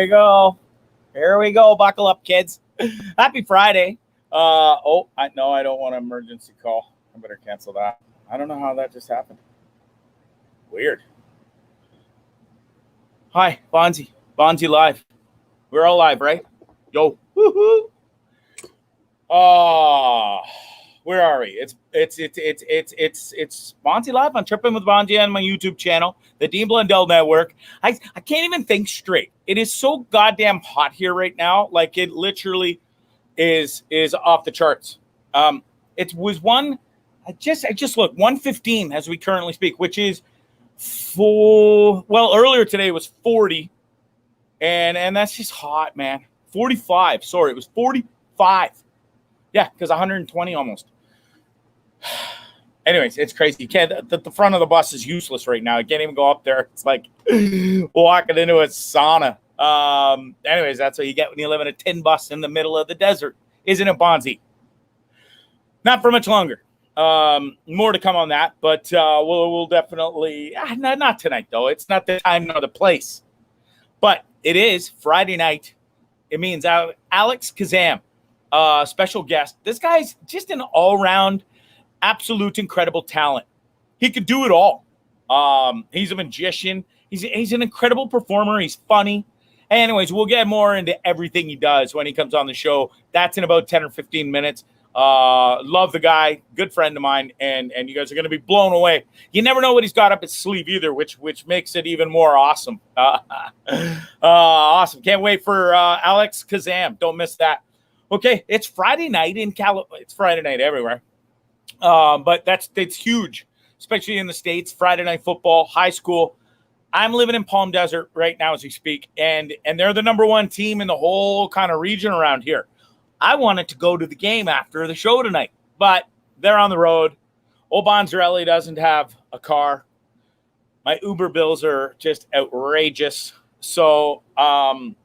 go. Here we go. Buckle up, kids. Happy Friday. I don't want an emergency call. I better cancel that. I don't know how that just happened. Weird. Hi, Bondzee. Bondzee Live. We're all live, right? Yo. Woohoo. Where are we? It's Bondzee Live on Trippin With Bondzee on my YouTube channel, the Dean Blundell Network. I can't even think straight. It is so goddamn hot here right now. Like, it literally is off the charts. It was I just looked 115 as we currently speak, which is earlier today it was 40, and that's just hot, man. 45. Sorry, it was 45. Yeah, because 120 almost. Anyways, it's crazy. You can't. The front of the bus is useless right now. I can't even go up there. It's like walking into a sauna. Anyways, that's what you get when you live in a tin bus in the middle of the desert, isn't it, Bondzee? Not for much longer. More to come on that, but we'll definitely not tonight though. It's not the time nor the place. But it is Friday night. It means Alex Kazam, special guest. This guy's just an all-round, absolute incredible talent. He could do it all. He's a magician. He's an incredible performer. He's funny. Anyways, we'll get more into everything he does when he comes on the show. That's in about 10 or 15 minutes. Love the guy, good friend of mine, and you guys are going to be blown away. You never know what he's got up his sleeve either, which makes it even more awesome. Awesome. Can't wait for Alex Kazam. Don't miss that. Okay, it's Friday night in California. It's Friday night everywhere. But it's huge, especially in the States. Friday night football, high school. I'm living in Palm Desert right now as we speak, and they're the number one team in the whole kind of region around here. I wanted to go to the game after the show tonight, but they're on the road. Old Bonzarelli doesn't have a car. My Uber bills are just outrageous. So I'm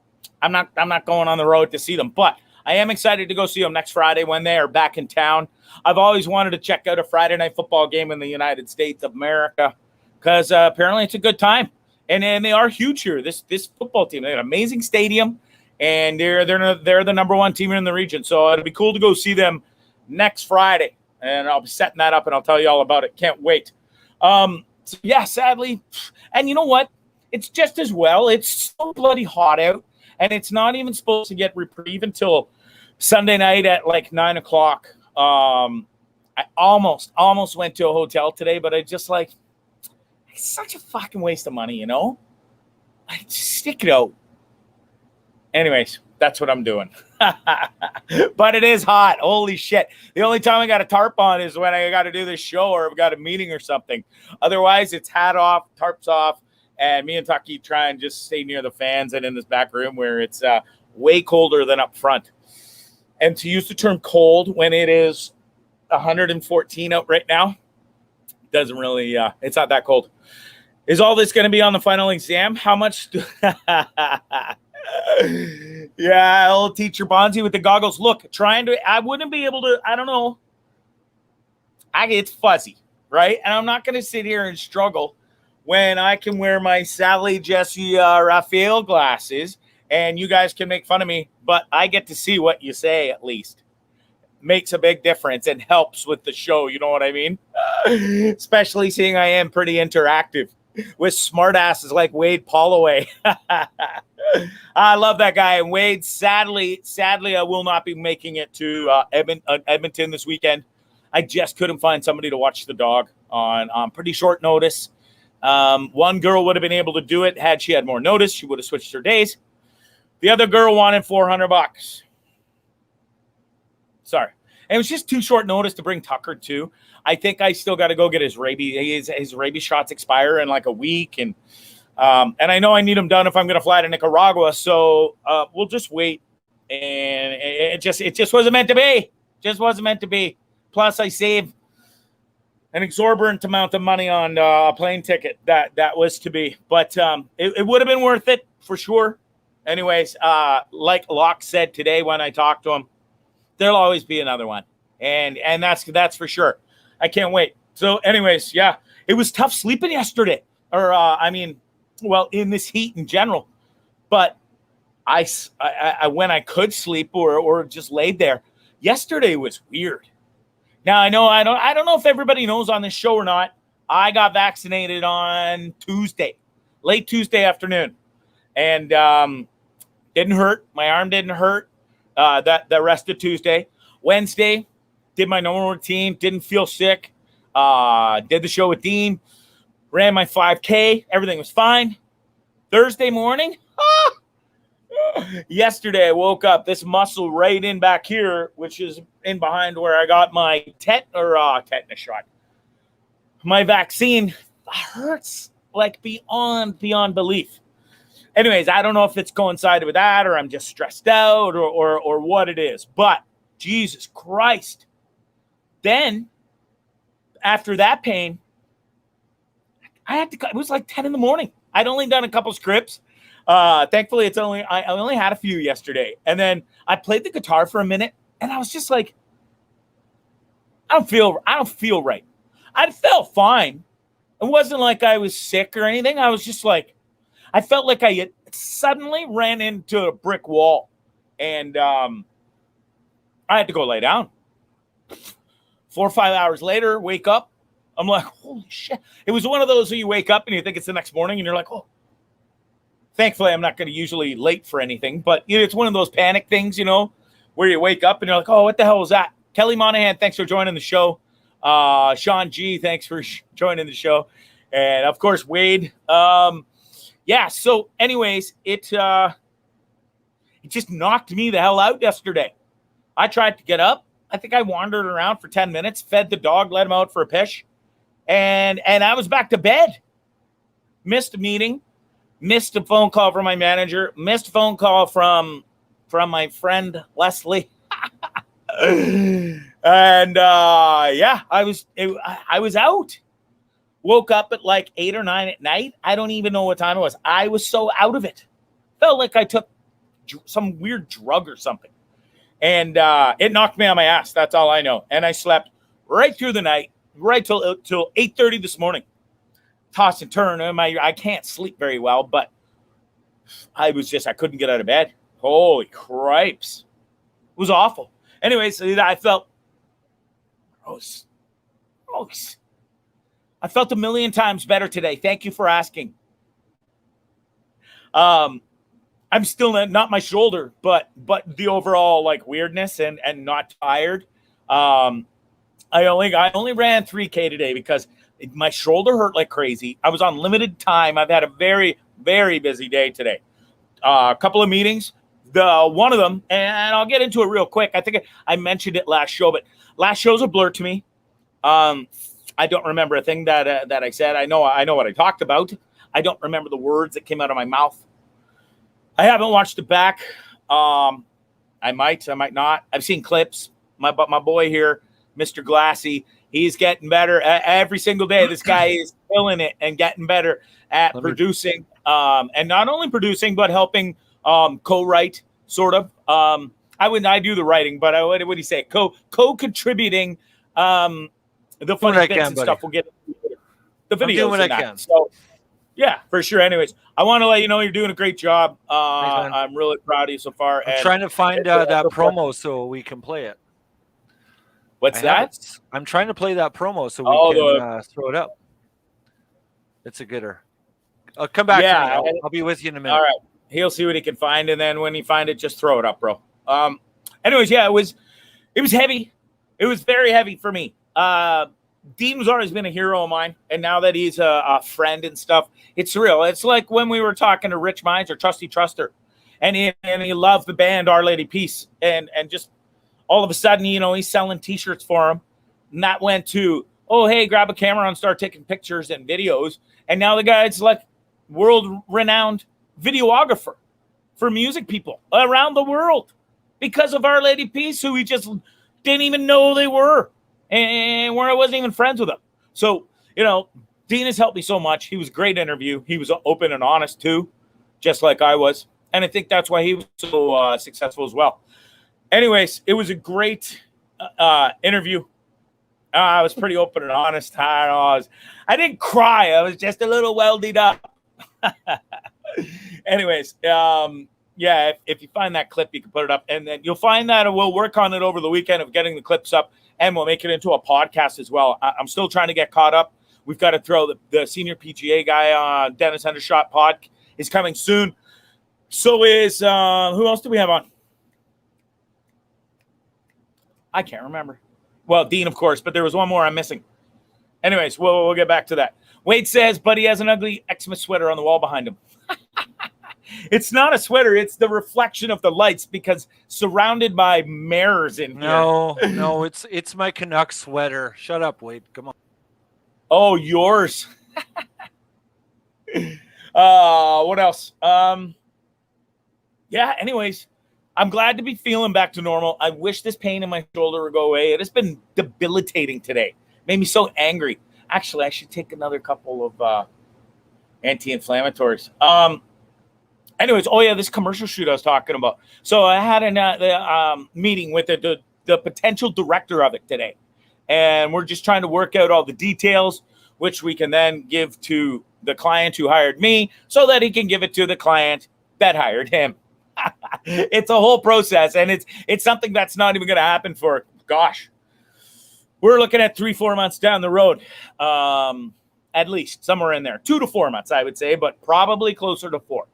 not going on the road to see them, but I am excited to go see them next Friday when they are back in town. I've always wanted to check out a Friday night football game in the United States of America because apparently it's a good time. And they are huge here. This football team, they have an amazing stadium. And they're the number one team in the region. So it'll be cool to go see them next Friday. And I'll be setting that up, and I'll tell you all about it. Can't wait. So yeah, sadly. And you know what? It's just as well. It's so bloody hot out. And it's not even supposed to get reprieve until Sunday night at like 9 o'clock. I almost went to a hotel today, but I just it's such a fucking waste of money, you know? I just stick it out. Anyways, that's what I'm doing. But it is hot. Holy shit. The only time I got a tarp on is when I got to do this show or I've got a meeting or something. Otherwise, it's hat off, tarps off, and me and Tucky try and just stay near the fans and in this back room where it's way colder than up front. And to use the term cold when it is 114 out right now, doesn't really, it's not that cold. Is all this going to be on the final exam? How much? Yeah, old teacher Bondzee with the goggles. Look, I wouldn't be able to, I don't know. It's fuzzy, right? And I'm not going to sit here and struggle when I can wear my Sally Jesse Raphael glasses and you guys can make fun of me, but I get to see what you say at least. Makes a big difference and helps with the show, you know what I mean? Especially seeing I am pretty interactive with smartasses like Wade Holloway. I love that guy. And Wade, sadly, I will not be making it to Edmonton this weekend. I just couldn't find somebody to watch the dog on pretty short notice. One girl would have been able to do it had she had more notice. She would have switched her days. The other girl wanted $400. Sorry. And it was just too short notice to bring Tucker too. I think I still got to go get his rabies. His rabies shots expire in like a week, and I know I need them done if I'm going to fly to Nicaragua. So we'll just wait. And it just wasn't meant to be. Just wasn't meant to be. Plus, I saved an exorbitant amount of money on a plane ticket that was to be. But it would have been worth it for sure. Anyways, like Locke said today when I talked to him, there'll always be another one, and that's for sure. I can't wait. So, anyways, yeah, it was tough sleeping yesterday, or in this heat in general. But when I could sleep or just laid there. Yesterday was weird. Now I don't know if everybody knows on this show or not. I got vaccinated on Tuesday, late Tuesday afternoon, and didn't hurt. My arm didn't hurt. The rest of Tuesday, Wednesday, did my normal routine. Didn't feel sick. Did the show with Dean. Ran my 5K. Everything was fine. Thursday morning. Yesterday, I woke up. This muscle right in back here, which is in behind where I got my tetanus shot. My vaccine hurts like beyond belief. Anyways, I don't know if it's coincided with that or I'm just stressed out or what it is. But Jesus Christ. Then, after that pain, it was like 10 in the morning. I'd only done a couple scripts. Thankfully, I only had a few yesterday. And then I played the guitar for a minute, and I was just like, I don't feel right. I felt fine. It wasn't like I was sick or anything. I was just like, I felt like I suddenly ran into a brick wall, and I had to go lay down. 4 or 5 hours later, wake up. I'm like, holy shit. It was one of those where you wake up and you think it's the next morning, and you're like, oh. Thankfully, I'm not going to usually late for anything, but it's one of those panic things, where you wake up and you're like, oh, what the hell was that? Kelly Monahan, thanks for joining the show. Sean G, thanks for joining the show. And, of course, Wade. So anyways, it just knocked me the hell out yesterday. I tried to get up. I think I wandered around for 10 minutes, fed the dog, let him out for a pish, and I was back to bed. Missed a meeting, missed a phone call from my manager, missed a phone call from my friend Leslie. And I was out. Woke up at like 8 or 9 at night. I don't even know what time it was. I was so out of it. Felt like I took some weird drug or something. And it knocked me on my ass. That's all I know. And I slept right through the night, right till 8:30 this morning. Toss and turn. I can't sleep very well, but I couldn't get out of bed. Holy cripes. It was awful. Anyways, I felt gross. I felt a million times better today. Thank you for asking. I'm still not my shoulder, but the overall like weirdness and not tired. I only ran 3K today because my shoulder hurt like crazy. I was on limited time. I've had a very, very busy day today. A couple of meetings. One of them, and I'll get into it real quick. I think I mentioned it last show, but last show's a blur to me. I don't remember a thing that I said. I know what I talked about. I don't remember the words that came out of my mouth. I haven't watched it back. I might not. I've seen clips. My boy here, Mr. Glassy, he's getting better every single day. This guy is killing it and getting better at producing, and not only producing but helping co-write, sort of. I do the writing, but what do you say? Co-contributing the funny bits and stuff. We'll get the videos and that. So. Yeah, for sure. Anyways, I want to let you know you're doing a great job. Thanks, I'm really proud of you so far. I'm trying to find that promo so we can play it. What's that? I'm trying to play that promo so we can throw it up. It's a gooder. Come back to me. I'll be with you in a minute. All right. He'll see what he can find, and then when he find it, just throw it up, bro. Anyways, it was heavy. It was very heavy for me. Dean was always been a hero of mine, and now that he's a friend and stuff, it's real. It's like when we were talking to Rich Minds or Trusty Truster, and he loved the band Our Lady Peace, and just all of a sudden, he's selling T-shirts for him, and that went to, oh, hey, grab a camera and start taking pictures and videos, and now the guy's like world-renowned videographer for music people around the world because of Our Lady Peace, who we just didn't even know they were. And where I wasn't even friends with him. So, Dean has helped me so much. He was a great interview. He was open and honest, too, just like I was. And I think that's why he was so successful as well. Anyways, it was a great interview. I was pretty open and honest. I didn't cry. I was just a little welded up. Anyways, yeah, if you find that clip, you can put it up, and then you'll find that we'll work on it over the weekend of getting the clips up, and we'll make it into a podcast as well. I'm still trying to get caught up. We've got to throw the senior PGA guy on. Dennis Hendershot pod is coming soon. So is who else do we have on? I can't remember. Well, Dean, of course, but there was one more I'm missing. Anyways, we'll get back to that. Wade says, but he has an ugly Xmas sweater on the wall behind him. It's not a sweater. It's the reflection of the lights because surrounded by mirrors in here. No, it's my Canucks sweater. Shut up, Wade. Come on. Oh, yours. What else? Yeah, anyways, I'm glad to be feeling back to normal. I wish this pain in my shoulder would go away. It has been debilitating today. Made me so angry. Actually, I should take another couple of anti-inflammatories. Anyways, this commercial shoot I was talking about. So I had a meeting with the potential director of it today. And we're just trying to work out all the details, which we can then give to the client who hired me so that he can give it to the client that hired him. It's a whole process, and it's something that's not even going to happen for, we're looking at 3-4 months down the road, at least somewhere in there, 2 to 4 months, I would say, but probably closer to 4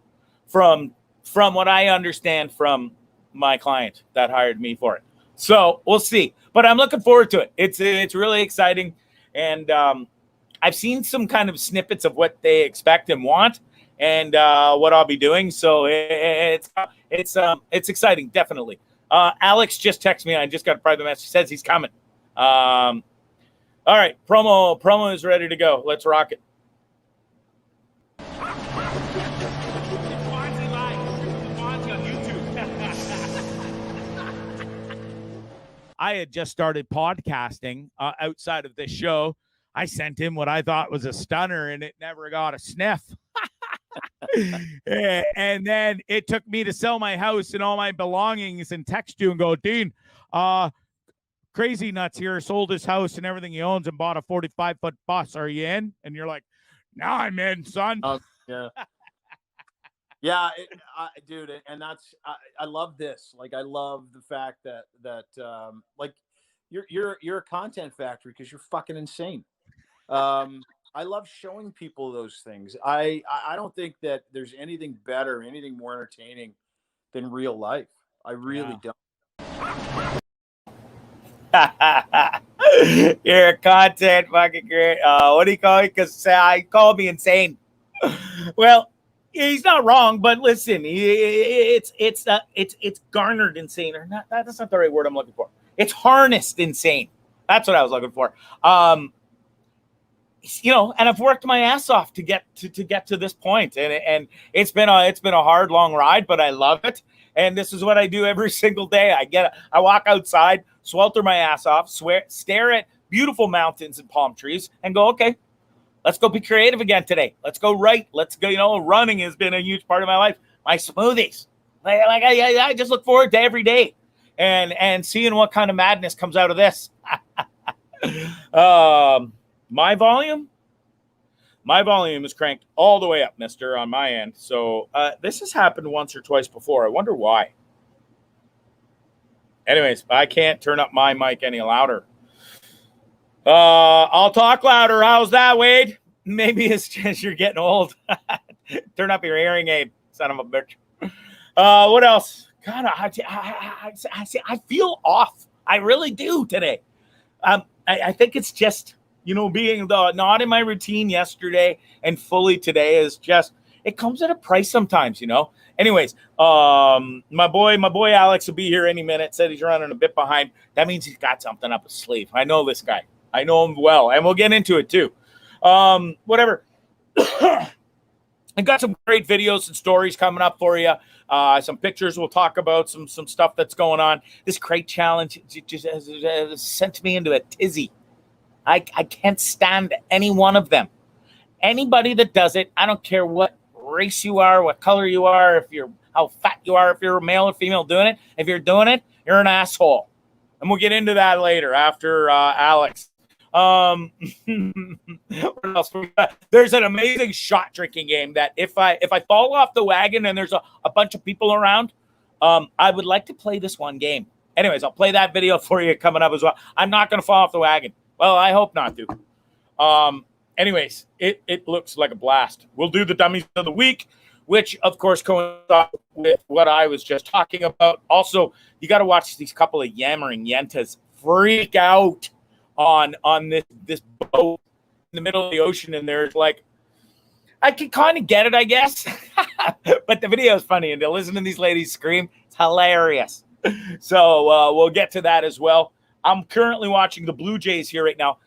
from what I understand from my client that hired me for it. So we'll see, but I'm looking forward to it. It's really exciting. And I've seen some kind of snippets of what they expect and want and what I'll be doing. So it's exciting. Definitely. Alex just texted me. I just got a private message. Says he's coming. All right. Promo is ready to go. Let's rock it. I had just started podcasting outside of this show. I sent him what I thought was a stunner, and it never got a sniff. And then it took me to sell my house and all my belongings and text you and go, Dean, Crazy Nuts here sold his house and everything he owns and bought a 45-foot bus. Are you in? And you're like, now I'm in, son. Yeah. Yeah, dude, and that's I love this. Like, I love the fact that like you're a content factory because you're fucking insane. I love showing people those things. I don't think that there's anything better, anything more entertaining than real life. I really don't. You're a content fucking great. What do you call it? Because I call me insane. Well, he's not wrong, but listen, it's garnered insane, or not. That's not the right word I'm looking for. It's harnessed insane. That's what I was looking for. And I've worked my ass off to get to this point, and it's been a hard, long ride, but I love it. And this is what I do every single day. I walk outside, swelter my ass off, stare at beautiful mountains and palm trees, and go, okay, let's go be creative again today. Let's go right. Let's go. Running has been a huge part of my life. My smoothies, I just look forward to every day, and seeing what kind of madness comes out of this. My volume is cranked all the way up, mister, on my end. So this has happened once or twice before. I wonder why. Anyways, I can't turn up my mic any louder. I'll talk louder. How's that, Wade? Maybe it's just you're getting old. Turn up your hearing aid, son of a bitch. What else? God, I feel off. I really do today. I think it's just, being not in my routine yesterday and fully today is just, it comes at a price sometimes, Anyways, my boy Alex will be here any minute. Said he's running a bit behind. That means he's got something up his sleeve. I know this guy. I know him well, and we'll get into it too. Whatever. I got some great videos and stories coming up for you. Some pictures we'll talk about, some stuff that's going on. This crate challenge just has sent me into a tizzy. I can't stand any one of them. Anybody that does it, I don't care what race you are, what color you are, how fat you are, if you're male or female doing it. If you're doing it, you're an asshole. And we'll get into that later after Alex. What else we got? There's an amazing shot drinking game that if I fall off the wagon and there's a bunch of people around, I would like to play this one game. Anyways, I'll play that video for you coming up as well. I'm not going to fall off the wagon. Well, I hope not to. Anyways, it looks like a blast. We'll do the dummies of the week, which of course coincides with what I was just talking about. Also, you got to watch these couple of yammering yentas freak out on this boat in the middle of the ocean, and there's like, I can kind of get it, I guess, but the video is funny, and to listen to these ladies scream, it's hilarious. So we'll get to that as well. I'm currently watching the Blue Jays here right now.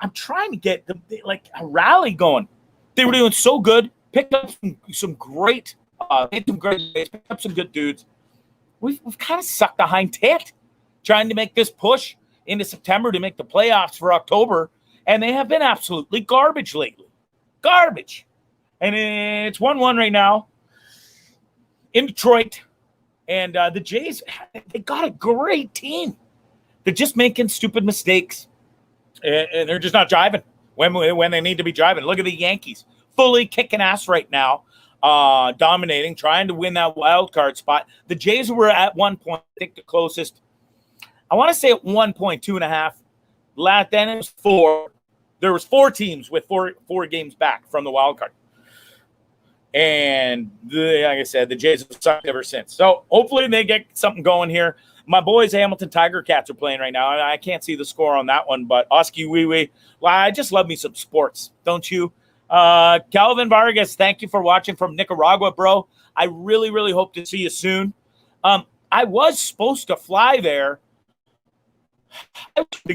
I'm trying to get like a rally going. They were doing so good. Picked up some great, picked up some good dudes. We've kind of sucked the hind tit trying to make this push into September to make the playoffs for October, and they have been absolutely garbage lately. Garbage. And it's 1-1 right now in Detroit. And the Jays, they got a great team. They're just making stupid mistakes. And they're just not jiving when they need to be jiving. Look at the Yankees. Fully kicking ass right now. Dominating, trying to win that wild card spot. The Jays were at one point, I think the closest. I want to say at 1 point, 2.5. Then it was 4. There was 4 teams with four games back from the wild card. And like I said, the Jays have sucked ever since. So hopefully they get something going here. My boys, Hamilton Tiger Cats, are playing right now. I can't see the score on that one, but Oski Wee Wee. Well, I just love me some sports, don't you? Calvin Vargas, thank you for watching from Nicaragua, bro. I really, really hope to see you soon. I was supposed to fly there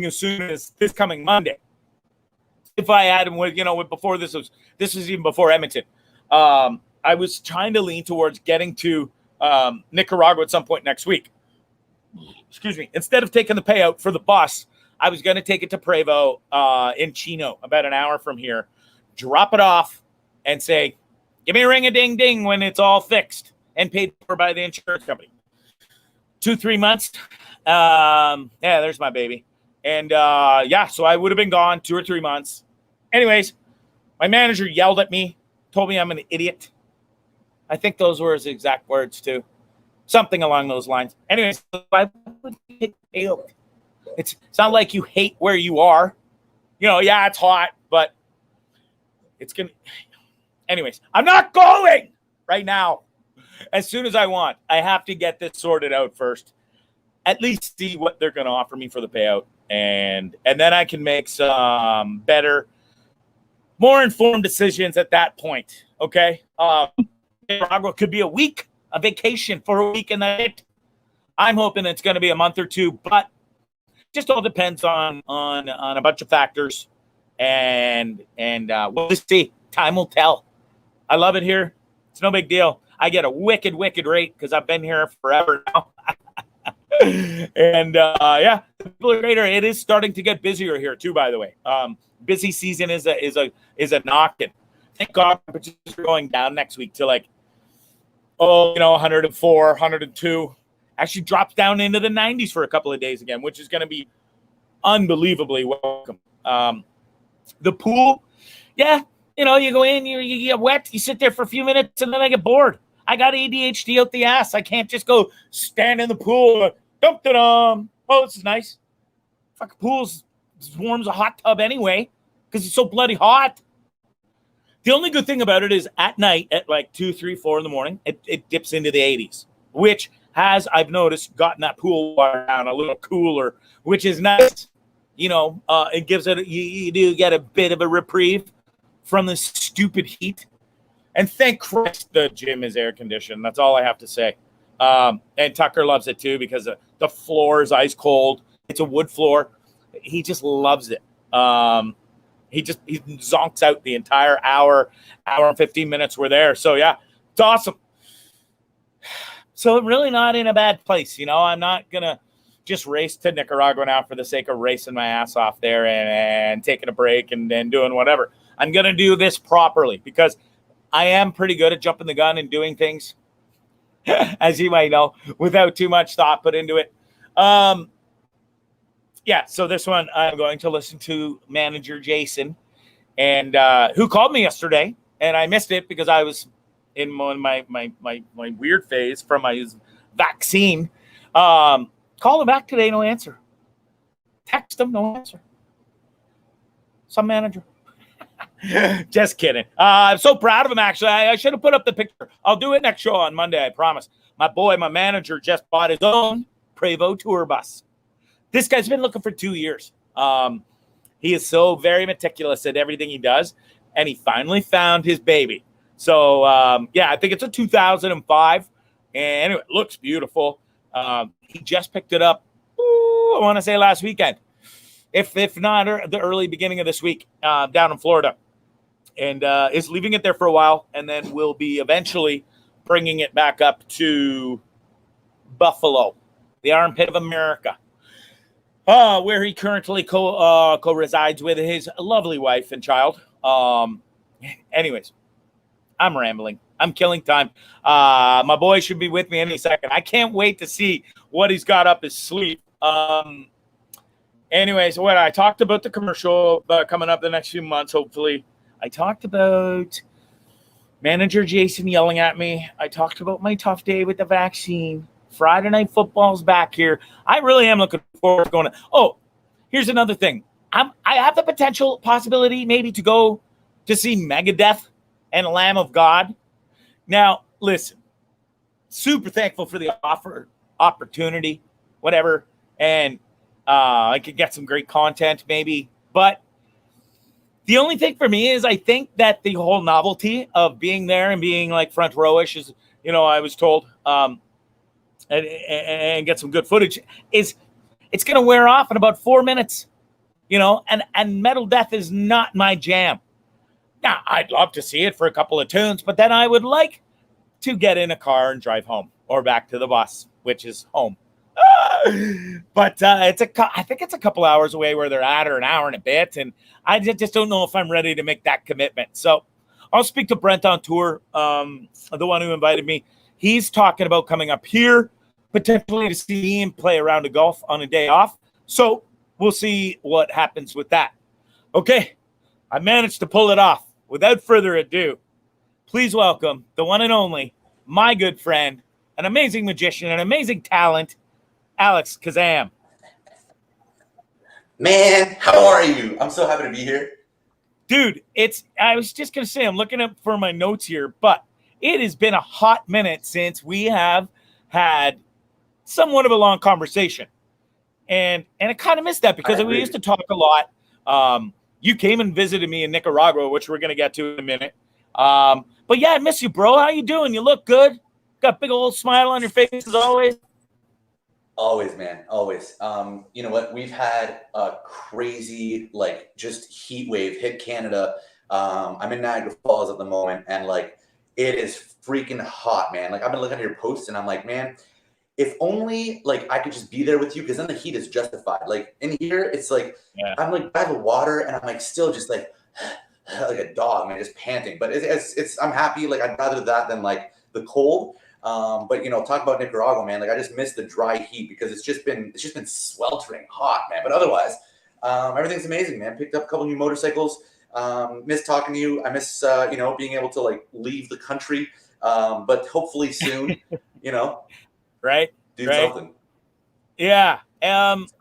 as soon as this coming Monday. If I had him with, before this was even before Edmonton. I was trying to lean towards getting to Nicaragua at some point next week. Excuse me. Instead of taking the payout for the bus, I was going to take it to Prevo in Chino, about an hour from here, drop it off, and say, give me a ring-a-ding-ding when it's all fixed and paid for by the insurance company. 2-3 months. There's my baby. And, so I would have been gone 2 or 3 months. Anyways, my manager yelled at me, told me I'm an idiot. I think those were his exact words, too. Something along those lines. Anyways, why would you take payout? It's not like you hate where you are. It's hot, but it's going to... Anyways, I'm not going right now. As soon as I want. I have to get this sorted out first. At least see what they're going to offer me for the payout. And then I can make some better, more informed decisions at that point. Okay? Nicaragua could be a week, a vacation for a week, and that's it. I'm hoping it's going to be a month or two, but just all depends on a bunch of factors. And we'll just see. Time will tell. I love it here. It's no big deal. I get a wicked, wicked rate because I've been here forever now. And people are greater. It is starting to get busier here too, by the way. Busy season is a knocking. Thank God temperatures are going down next week to 104, 102. Actually drops down into the 90s for a couple of days again, which is going to be unbelievably welcome. The pool, you go in, you get wet, you sit there for a few minutes, and then I get bored. I got ADHD out the ass. I can't just go stand in the pool. Dum-da-dum. Oh, this is nice. Fucking pool's as warm as a hot tub anyway because it's so bloody hot. The only good thing about it is at night at 2, 3, 4 in the morning, it dips into the 80s, which has, I've noticed, gotten that pool water down a little cooler, which is nice. It gives it, you do get a bit of a reprieve from the stupid heat. And thank Christ the gym is air conditioned. That's all I have to say. And Tucker loves it too because the floor is ice cold. It's a wood floor. He just loves it. He zonks out the entire hour and 15 minutes we're there. So yeah, it's awesome. So really not in a bad place. I'm not going to just race to Nicaragua now for the sake of racing my ass off there and taking a break and then doing whatever. I'm going to do this properly because I am pretty good at jumping the gun and doing things, as you might know, without too much thought put into it. yeah, so this one I'm going to listen to manager Jason, and who called me yesterday, and I missed it because I was in my weird phase from my vaccine. Call him back today, no answer. Text him, no answer. Some manager. Just kidding. I'm so proud of him, actually. I should have put up the picture. I'll do it next show on Monday, I promise. My manager, just bought his own Prevost tour bus. This guy's been looking for 2 years. He is so very meticulous at everything he does, and he finally found his baby. So, yeah, I think it's a 2005, and anyway, it looks beautiful. He just picked it up, I want to say last weekend, if not the early beginning of this week, down in Florida, and is leaving it there for a while, and then we'll be eventually bringing it back up to Buffalo, the armpit of America, where he currently co-resides with his lovely wife and child. Anyways, I'm rambling. I'm killing time. My boy should be with me any second. I can't wait to see what he's got up his sleeve. Anyways, what I talked about the commercial coming up the next few months, hopefully. I talked about manager Jason yelling at me. I talked about my tough day with the vaccine. Friday Night Football's back here. I really am looking forward to going to. Oh, here's another thing. I have the possibility maybe to go to see Megadeth and Lamb of God. Now, listen, super thankful for the opportunity, whatever, and I could get some great content maybe. But the only thing for me is I think that the whole novelty of being there and being like front rowish is, I was told, and get some good footage, it's going to wear off in about 4 minutes, and metal death is not my jam. Now, I'd love to see it for a couple of tunes, but then I would like to get in a car and drive home or back to the bus, which is home. But I think it's a couple hours away where they're at, or an hour and a bit, and I just don't know if I'm ready to make that commitment. So I'll speak to Brent on tour, the one who invited me. He's talking about coming up here, potentially to see him play a round of golf on a day off. So we'll see what happens with that. Okay, I managed to pull it off. Without further ado, please welcome the one and only, my good friend, an amazing magician, an amazing talent, Alex Kazam. Man, how are you? I'm so happy to be here. Dude, I was just going to say, I'm looking up for my notes here, but it has been a hot minute since we have had somewhat of a long conversation. And I kind of missed that because we used to talk a lot. You came and visited me in Nicaragua, which we're going to get to in a minute. But yeah, I miss you, bro. How you doing? You look good. Got a big old smile on your face as always. Always, man. Always. You know what? We've had a crazy, just heat wave hit Canada. I'm in Niagara Falls at the moment, and it is freaking hot, man. I've been looking at your posts, and I'm like, man, if only I could just be there with you, because then the heat is justified. In here, it's I'm by the water, and I'm still just like a dog, man, just panting. But it's I'm happy. I'd rather that than the cold. But talk about Nicaragua, man. I just miss the dry heat because it's just been sweltering hot, man. But otherwise, everything's amazing, man. Picked up a couple new motorcycles. Miss talking to you. I miss being able to leave the country. But hopefully soon, right? Do something. Yeah.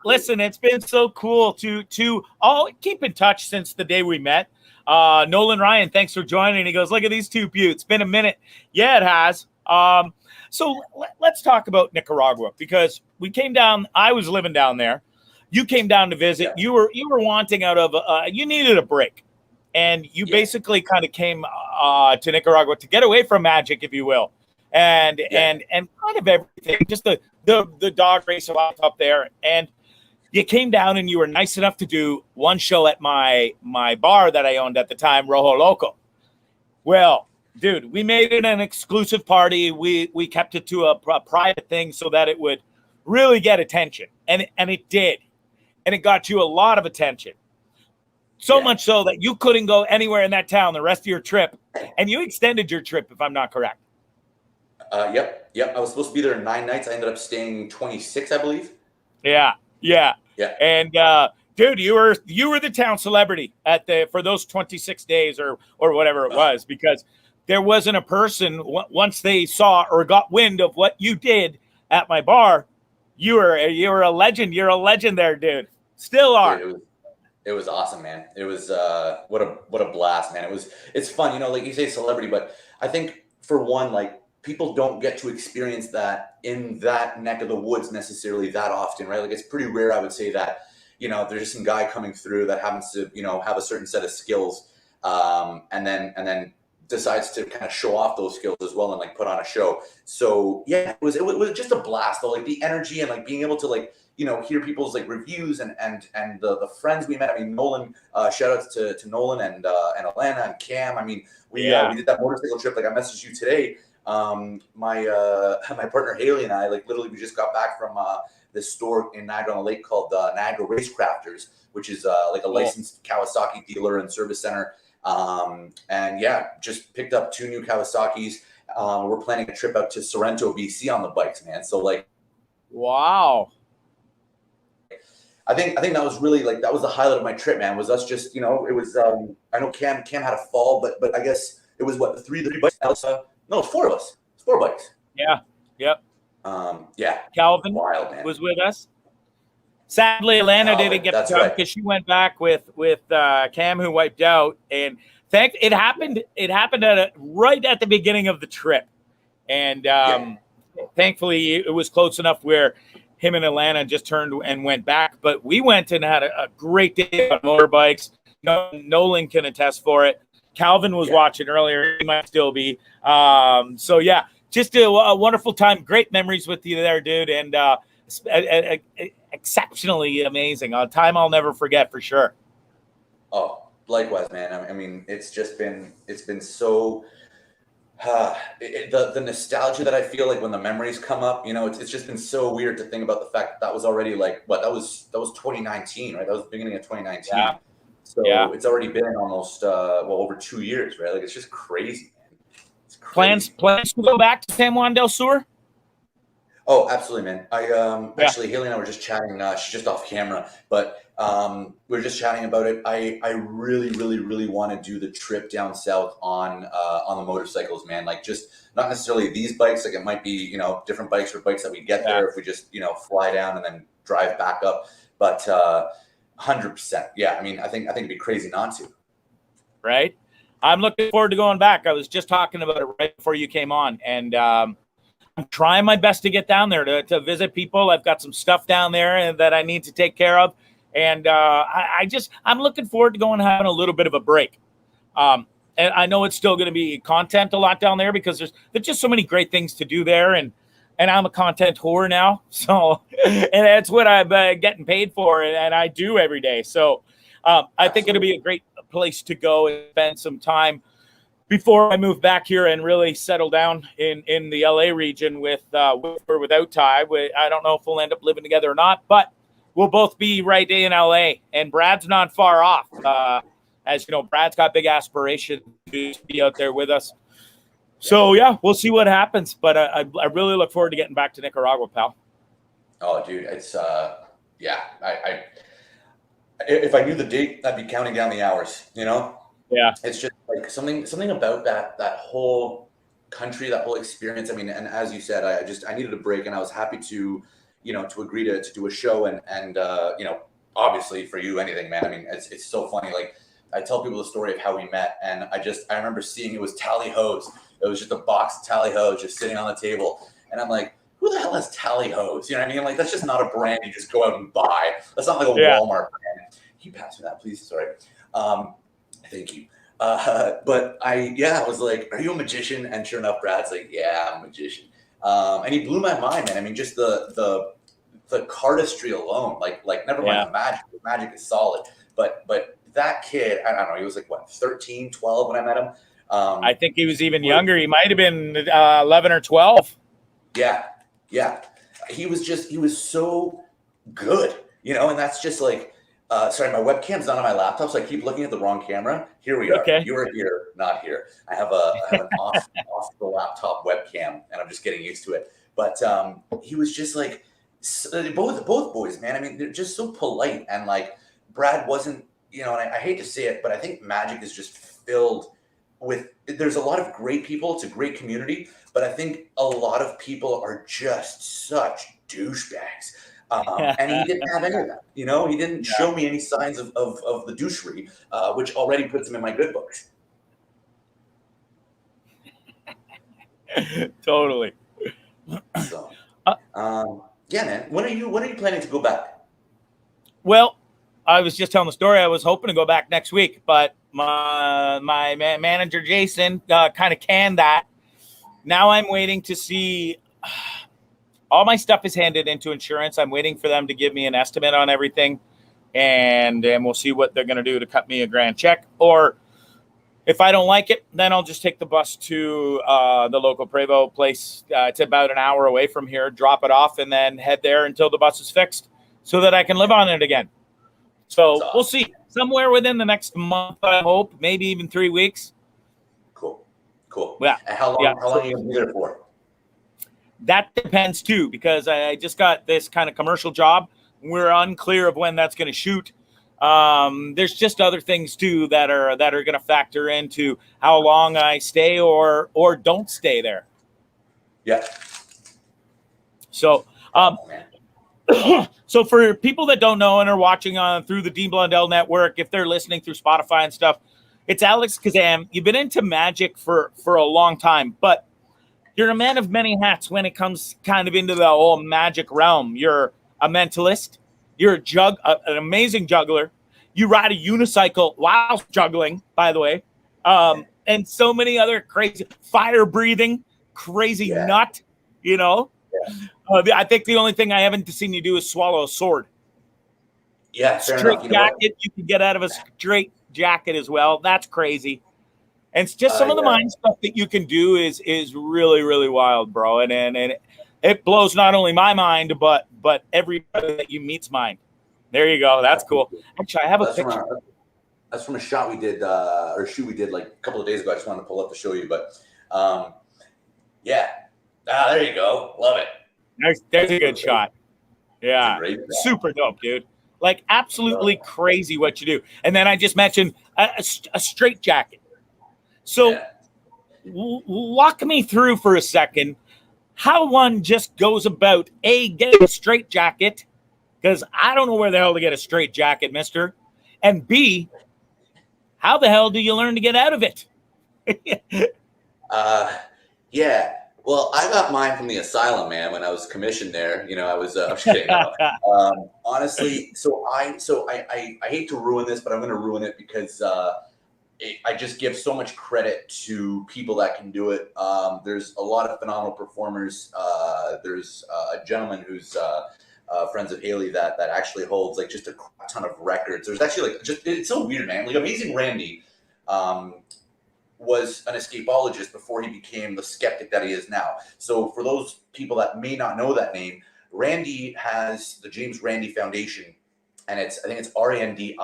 Listen, it's been so cool to all keep in touch since the day we met. Nolan Ryan, thanks for joining. He goes, look at these two buttes. It's been a minute. Yeah, it has. So let's talk about Nicaragua, because we came down. I was living down there. You came down to visit. Yeah. You were wanting out of. You needed a break, and you basically kind of came to Nicaragua to get away from magic, if you will, and kind of everything. Just the dog race up there, and you came down, and you were nice enough to do one show at my bar that I owned at the time, Rojo Loco. Well, dude, we made it an exclusive party. We kept it to a private thing so that it would really get attention, and it did, and it got you a lot of attention. So much so that you couldn't go anywhere in that town the rest of your trip, and you extended your trip, if I'm not correct. Yep. I was supposed to be there 9 nights. I ended up staying 26, I believe. Yeah. Yeah. And dude, you were the town celebrity for those 26 days or whatever it was, because there wasn't a person once they saw or got wind of what you did at my bar. You were a legend. You're a legend there, dude. Still are. Dude, it was awesome, man. It was what a blast, man. It's fun, like you say celebrity, but I think for one, like, people don't get to experience that in that neck of the woods necessarily that often, right? Like, it's pretty rare, I would say, that, there's just some guy coming through that happens to, have a certain set of skills, and then decides to kind of show off those skills as well and like put on a show. So yeah, it was just a blast though, like the energy and like being able to like, hear people's like reviews and the friends we met. I mean, Nolan, shout outs to Nolan and Alana and Cam. I mean, we did that motorcycle trip. Like, I messaged you today. My partner Haley and I, like, literally, we just got back from this store in Niagara on the Lake called Niagara Racecrafters, which is like a licensed Kawasaki dealer and service center. And yeah, just picked up 2 new Kawasaki's. We're planning a trip out to Sorrento, BC on the bikes, man. So like, wow. I think that was really like, that was the highlight of my trip, man, was us just, it was, I know Cam had a fall, but I guess it was what, the three bikes, Elsa? No, it's 4 of us. It's 4 bikes. Yeah. Yep. Yeah. Calvin Wild, man. was with us. Sadly, Alana didn't get to come because she went back with Cam, who wiped out, and it happened right at the beginning of the trip, and thankfully it was close enough where him and Alana just turned and went back. But we went and had a great day on motorbikes. Nolan can attest for it. Calvin was watching earlier; he might still be. So yeah, just a wonderful time. Great memories with you there, dude, and exceptionally amazing. A time I'll never forget for sure. Oh, likewise, man. I mean, it's been so the nostalgia that I feel like when the memories come up, it's just been so weird to think about the fact that was already like that was 2019, right? That was the beginning of 2019. Yeah. So it's already been almost over 2 years, right? Like, it's just crazy, man. It's crazy. Plans to go back to San Juan del Sur? Oh, absolutely, man. Actually, Haley and I were just chatting. She's just off camera, but we were just chatting about it. I really, really, really want to do the trip down south on the motorcycles, man. Like, just not necessarily these bikes. Like, it might be different bikes or bikes that we get there if we just fly down and then drive back up. But 100%, yeah. I mean, I think it'd be crazy not to. Right. I'm looking forward to going back. I was just talking about it right before you came on, and I'm trying my best to get down there to visit people. I've got some stuff down there that I need to take care of. And I'm looking forward to going and having a little bit of a break. And I know it's still going to be content a lot down there because there's just so many great things to do there. And I'm a content whore now. So, and that's what I'm getting paid for. And I do every day. So I think it'll be a great place to go and spend some time before I move back here and really settle down in the LA region with or without Ty. I don't know if we'll end up living together or not, but we'll both be right in LA, and Brad's not far off. As you know, Brad's got big aspirations to be out there with us. So yeah, we'll see what happens. But I really look forward to getting back to Nicaragua, pal. Oh, dude, it's yeah. I if I knew the date, I'd be counting down the hours. Yeah, it's just like something about that whole country, that whole experience. I mean, and as you said, I needed a break, and I was happy to to agree to do a show, and obviously for you, anything, man. I mean, it's so funny. Like, I tell people the story of how we met, and I remember seeing it was Tally Hose. It was just a box of Tally Hose just sitting on the table, and I'm like, who the hell has Tally Hose? You know what I mean? Like, that's just not a brand you just go out and buy. That's not like a Walmart brand. Can you pass me that, please? Sorry. Thank you. But I was like, are you a magician? And sure enough, Brad's like, yeah, I'm a magician. And he blew my mind, man. I mean, just the cardistry alone, like never mind the magic. The magic is solid. But that kid, I don't know, he was like, what, 13, 12 when I met him? I think he was even younger. He might have been 11 or 12. Yeah. He was so good, and that's just like, sorry, my webcam's not on my laptop, so I keep looking at the wrong camera. Here we are. Okay. You are here, not here. I have an off the laptop webcam, and I'm just getting used to it. But he was just like, both boys, man. I mean, they're just so polite, and like Brad wasn't, and I hate to say it, but I think Magic is just filled with. There's a lot of great people. It's a great community, but I think a lot of people are just such douchebags. And he didn't have any of that. He didn't show me any signs of the douchery, which already puts him in my good books. Totally. So, yeah, man. When are you planning to go back? Well, I was just telling the story. I was hoping to go back next week, but my manager Jason kind of canned that. Now I'm waiting to see. All my stuff is handed into insurance. I'm waiting for them to give me an estimate on everything, and we'll see what they're going to do to cut me a grand check. Or if I don't like it, then I'll just take the bus to the local Prevost place. It's about an hour away from here, drop it off, and then head there until the bus is fixed so that I can live on it again. So awesome. We'll see. Somewhere within the next month, I hope, maybe even 3 weeks. Cool. Yeah. And how long are you going to be there for? That depends too, because I just got this kind of commercial job. We're unclear of when that's going to shoot. There's just other things too that are going to factor into how long I stay or don't stay there. Yeah. So, so for people that don't know and are watching through the Dean Blundell Network, if they're listening through Spotify and stuff, it's Alex Kazam. You've been into magic for a long time, but you're a man of many hats when it comes kind of into the whole magic realm. You're a mentalist. You're an amazing juggler. You ride a unicycle while juggling, by the way, and so many other crazy fire-breathing, crazy nut. Yeah. I think the only thing I haven't seen you do is swallow a sword. Yeah, straight jacket. You can get out of a straight jacket as well. That's crazy. And it's just some of the mind stuff that you can do is really, really wild, bro. And it blows not only my mind, but everybody that you meet's mind. There you go. That's cool. Actually, I have a picture. That's from a shot we did, or shoot we did like a couple of days ago. I just wanted to pull up to show you, but yeah. There you go. Love it. There's a good shot. Yeah. Super dope, dude. Like absolutely crazy what you do. And then I just mentioned a straight jacket. So walk me through for a second how one just goes about getting a straight jacket, because I don't know where the hell to get a straight jacket, mister. And B, how the hell do you learn to get out of it? Yeah. Well, I got mine from the asylum, man, when I was commissioned there. I was I'm just kidding. Honestly, so I hate to ruin this, but I'm going to ruin it because I just give so much credit to people that can do it. There's a lot of phenomenal performers. There's a gentleman who's friends of Haley that actually holds like just a ton of records. There's actually it's so weird, man. Like Amazing Randy was an escapologist before he became the skeptic that he is now. So for those people that may not know that name, Randy has the James Randi Foundation, and I think it's RANDI.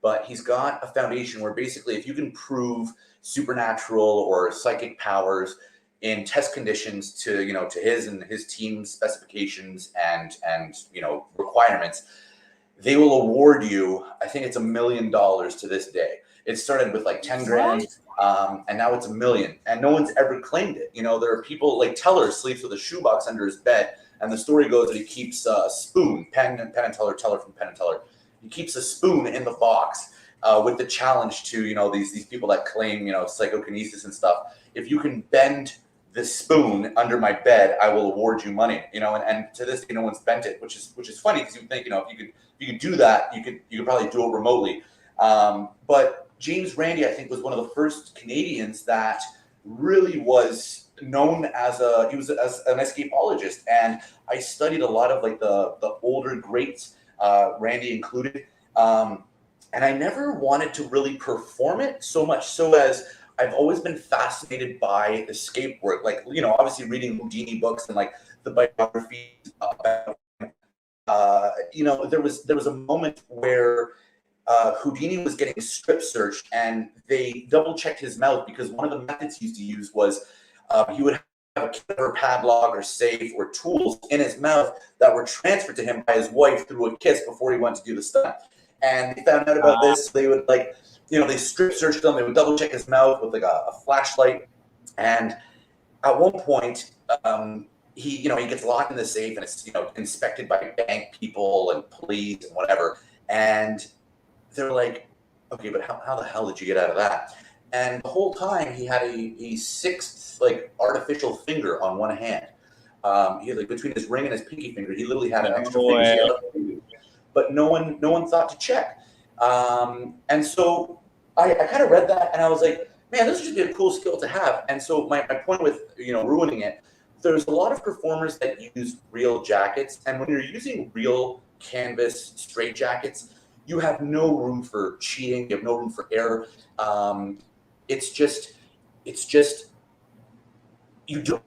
But he's got a foundation where basically if you can prove supernatural or psychic powers in test conditions to his and his team's specifications and requirements, they will award you, I think it's $1 million to this day. It started with like 10 grand, and now it's $1 million, and no one's ever claimed it. There are people like Teller sleeps with a shoebox under his bed, and the story goes that he keeps a spoon, Penn and Teller from Penn and Teller. He keeps a spoon in the box with the challenge to, these people that claim, psychokinesis and stuff. If you can bend the spoon under my bed, I will award you money, and to this day, no one's bent it, which is funny because you think, if you could do that, you could probably do it remotely. But James Randi, I think, was one of the first Canadians that really was known as an escapologist. And I studied a lot of like the older greats, Randy included. And I never wanted to really perform it so much so as I've always been fascinated by escape work. Like, obviously reading Houdini books and like the biographies about, there was a moment where Houdini was getting strip searched and they double checked his mouth because one of the methods he used to use was he would a clever padlock or safe or tools in his mouth that were transferred to him by his wife through a kiss before he went to do the stunt. And they found out about this. They would they strip searched him. They would double check his mouth with like a flashlight. And at one point, he gets locked in the safe, and it's inspected by bank people and police and whatever. And they're like, okay, but how the hell did you get out of that? And the whole time he had a sixth artificial finger on one hand. He had between his ring and his pinky finger, he literally had an extra finger. But no one thought to check. And so I kind of read that, and I was like, man, this would just be a cool skill to have. And so my point with ruining it, there's a lot of performers that use real jackets, and when you're using real canvas straight jackets, you have no room for cheating. You have no room for error. It's just you do.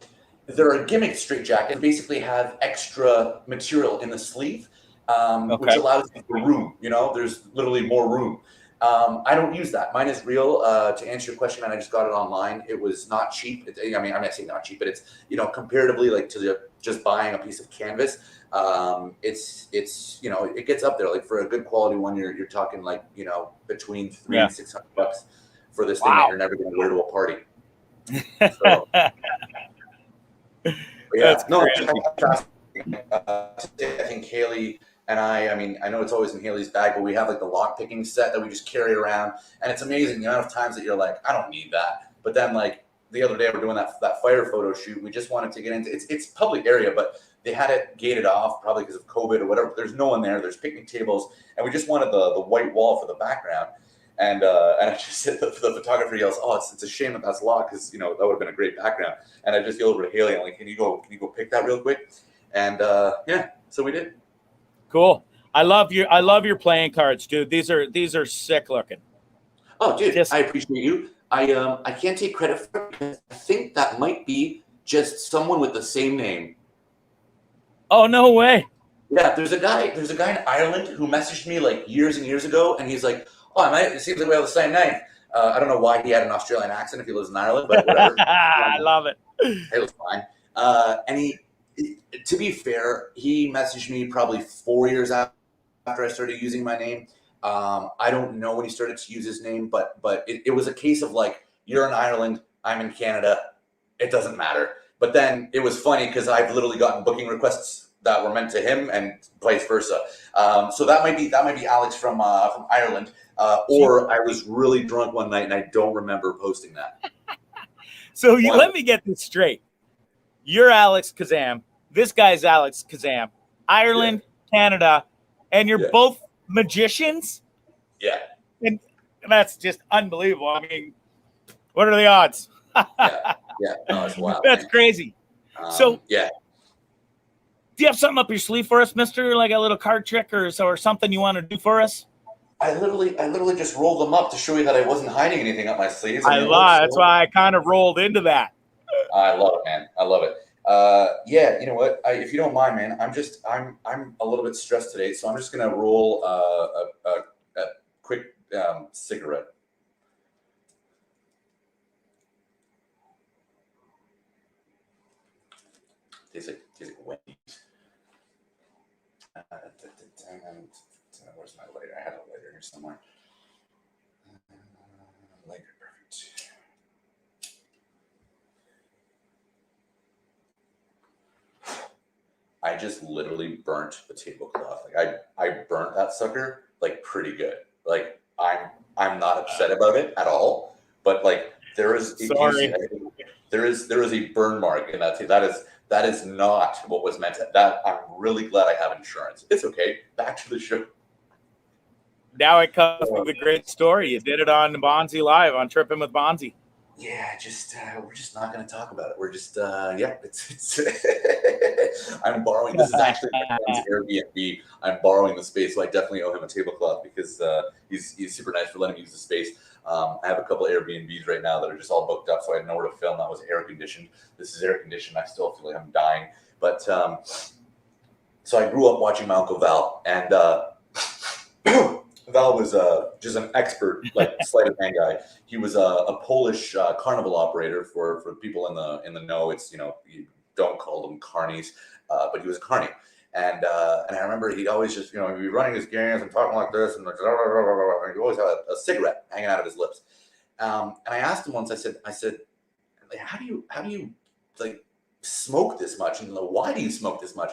There are gimmick straight jackets basically have extra material in the sleeve, which allows you for room. There's literally more room. I don't use that. Mine is real. To answer your question, man, I just got it online. It was not cheap. I'm not saying not cheap, but it's comparatively to just buying a piece of canvas. It's it gets up there. For a good quality one, you're talking between $300 and $600 for this thing that you're never going to wear to a party. So, I think Haley and I know it's always in Haley's bag, but we have the lock picking set that we just carry around, and it's amazing the amount of times that you're like, I don't need that. But then the other day we're doing that fire photo shoot. We just wanted to get into it's public area, but they had it gated off probably because of COVID or whatever. There's no one there. There's picnic tables, and we just wanted the white wall for the background. And I just said the photographer yells, "Oh, it's a shame that that's locked because that would have been a great background." And I just yelled over to Haley, I'm like, "Can you go pick that real quick?" And so we did. Cool. I love your playing cards, dude. These are sick looking. Oh, dude, I appreciate you. I can't take credit for it because I think that might be just someone with the same name. Oh, no way. Yeah, there's a guy in Ireland who messaged me years and years ago, and he's like, "Oh, it seems like we have the same name." I don't know why he had an Australian accent if he lives in Ireland, but whatever. I love it. It was fine. And to be fair, he messaged me probably 4 years after I started using my name. I don't know when he started to use his name, but it was a case of you're in Ireland, I'm in Canada, it doesn't matter. But then it was funny because I've literally gotten booking requests that were meant to him and vice versa. So that might be Alex from Ireland, or I was really drunk one night and I don't remember posting that. So let me get this straight. You're Alex Kazam. This guy's Alex Kazam. Ireland, Canada, and you're both magicians? Yeah. And that's just unbelievable. I mean, what are the odds? Yeah. No, it's wild. That's crazy. So yeah. Do you have something up your sleeve for us, mister? Like a little card trick or something you want to do for us? I literally just rolled them up to show you that I wasn't hiding anything up my sleeves. That's why I kind of rolled into that. I love it, man. I love it. You know what? If you don't mind, man, I'm a little bit stressed today, so I'm just gonna roll a quick cigarette. Tastes like Wendy's. Where's my lighter? I had a lighter here somewhere. Lighter, perfect. I just literally burnt the tablecloth. I burnt that sucker pretty good. I'm not upset about it at all. But there is a burn mark in that. That is not what was meant. That I'm really glad I have insurance. It's okay. Back to the show. Now it comes with a great story. You did it on Bondzee Live on Trippin With Bondzee. Yeah, we're just not going to talk about it. We're just it's I'm borrowing. This is actually my friend's Airbnb. I'm borrowing the space, so I definitely owe him a tablecloth because he's super nice for letting me use the space. I have a couple of Airbnbs right now that are just all booked up, so I had nowhere to film. That was air conditioned. This is air conditioned. I still feel like I'm dying. But so I grew up watching my Uncle Val, and Val was just an expert, like sleight of hand guy. He was a Polish carnival operator for people in the know. It's, you don't call them carnies, but he was a carny. And I remember he'd always just, he'd be running his games and talking like this, and he'd always have a cigarette hanging out of his lips. And I asked him once, I said, like, how do you like smoke this much? And why do you smoke this much?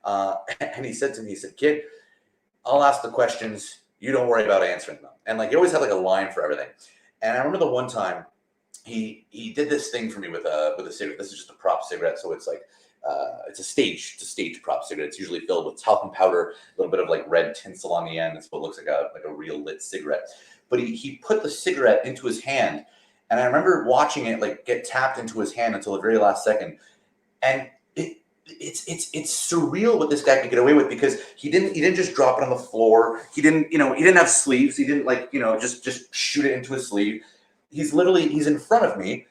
And he said to me, kid, I'll ask the questions. You don't worry about answering them. And like, he always had like a line for everything. And I remember the one time he did this thing for me with a cigarette. This is just a prop cigarette. So it's like, it's a stage prop cigarette. It's usually filled with talcum powder, a little bit of like red tinsel on the end. That's what looks like a real lit cigarette. But he put the cigarette into his hand. And I remember watching it like get tapped into his hand until the very last second. And it's surreal what this guy could get away with, because he didn't just drop it on the floor. He didn't have sleeves. He didn't just shoot it into his sleeve. He's in front of me,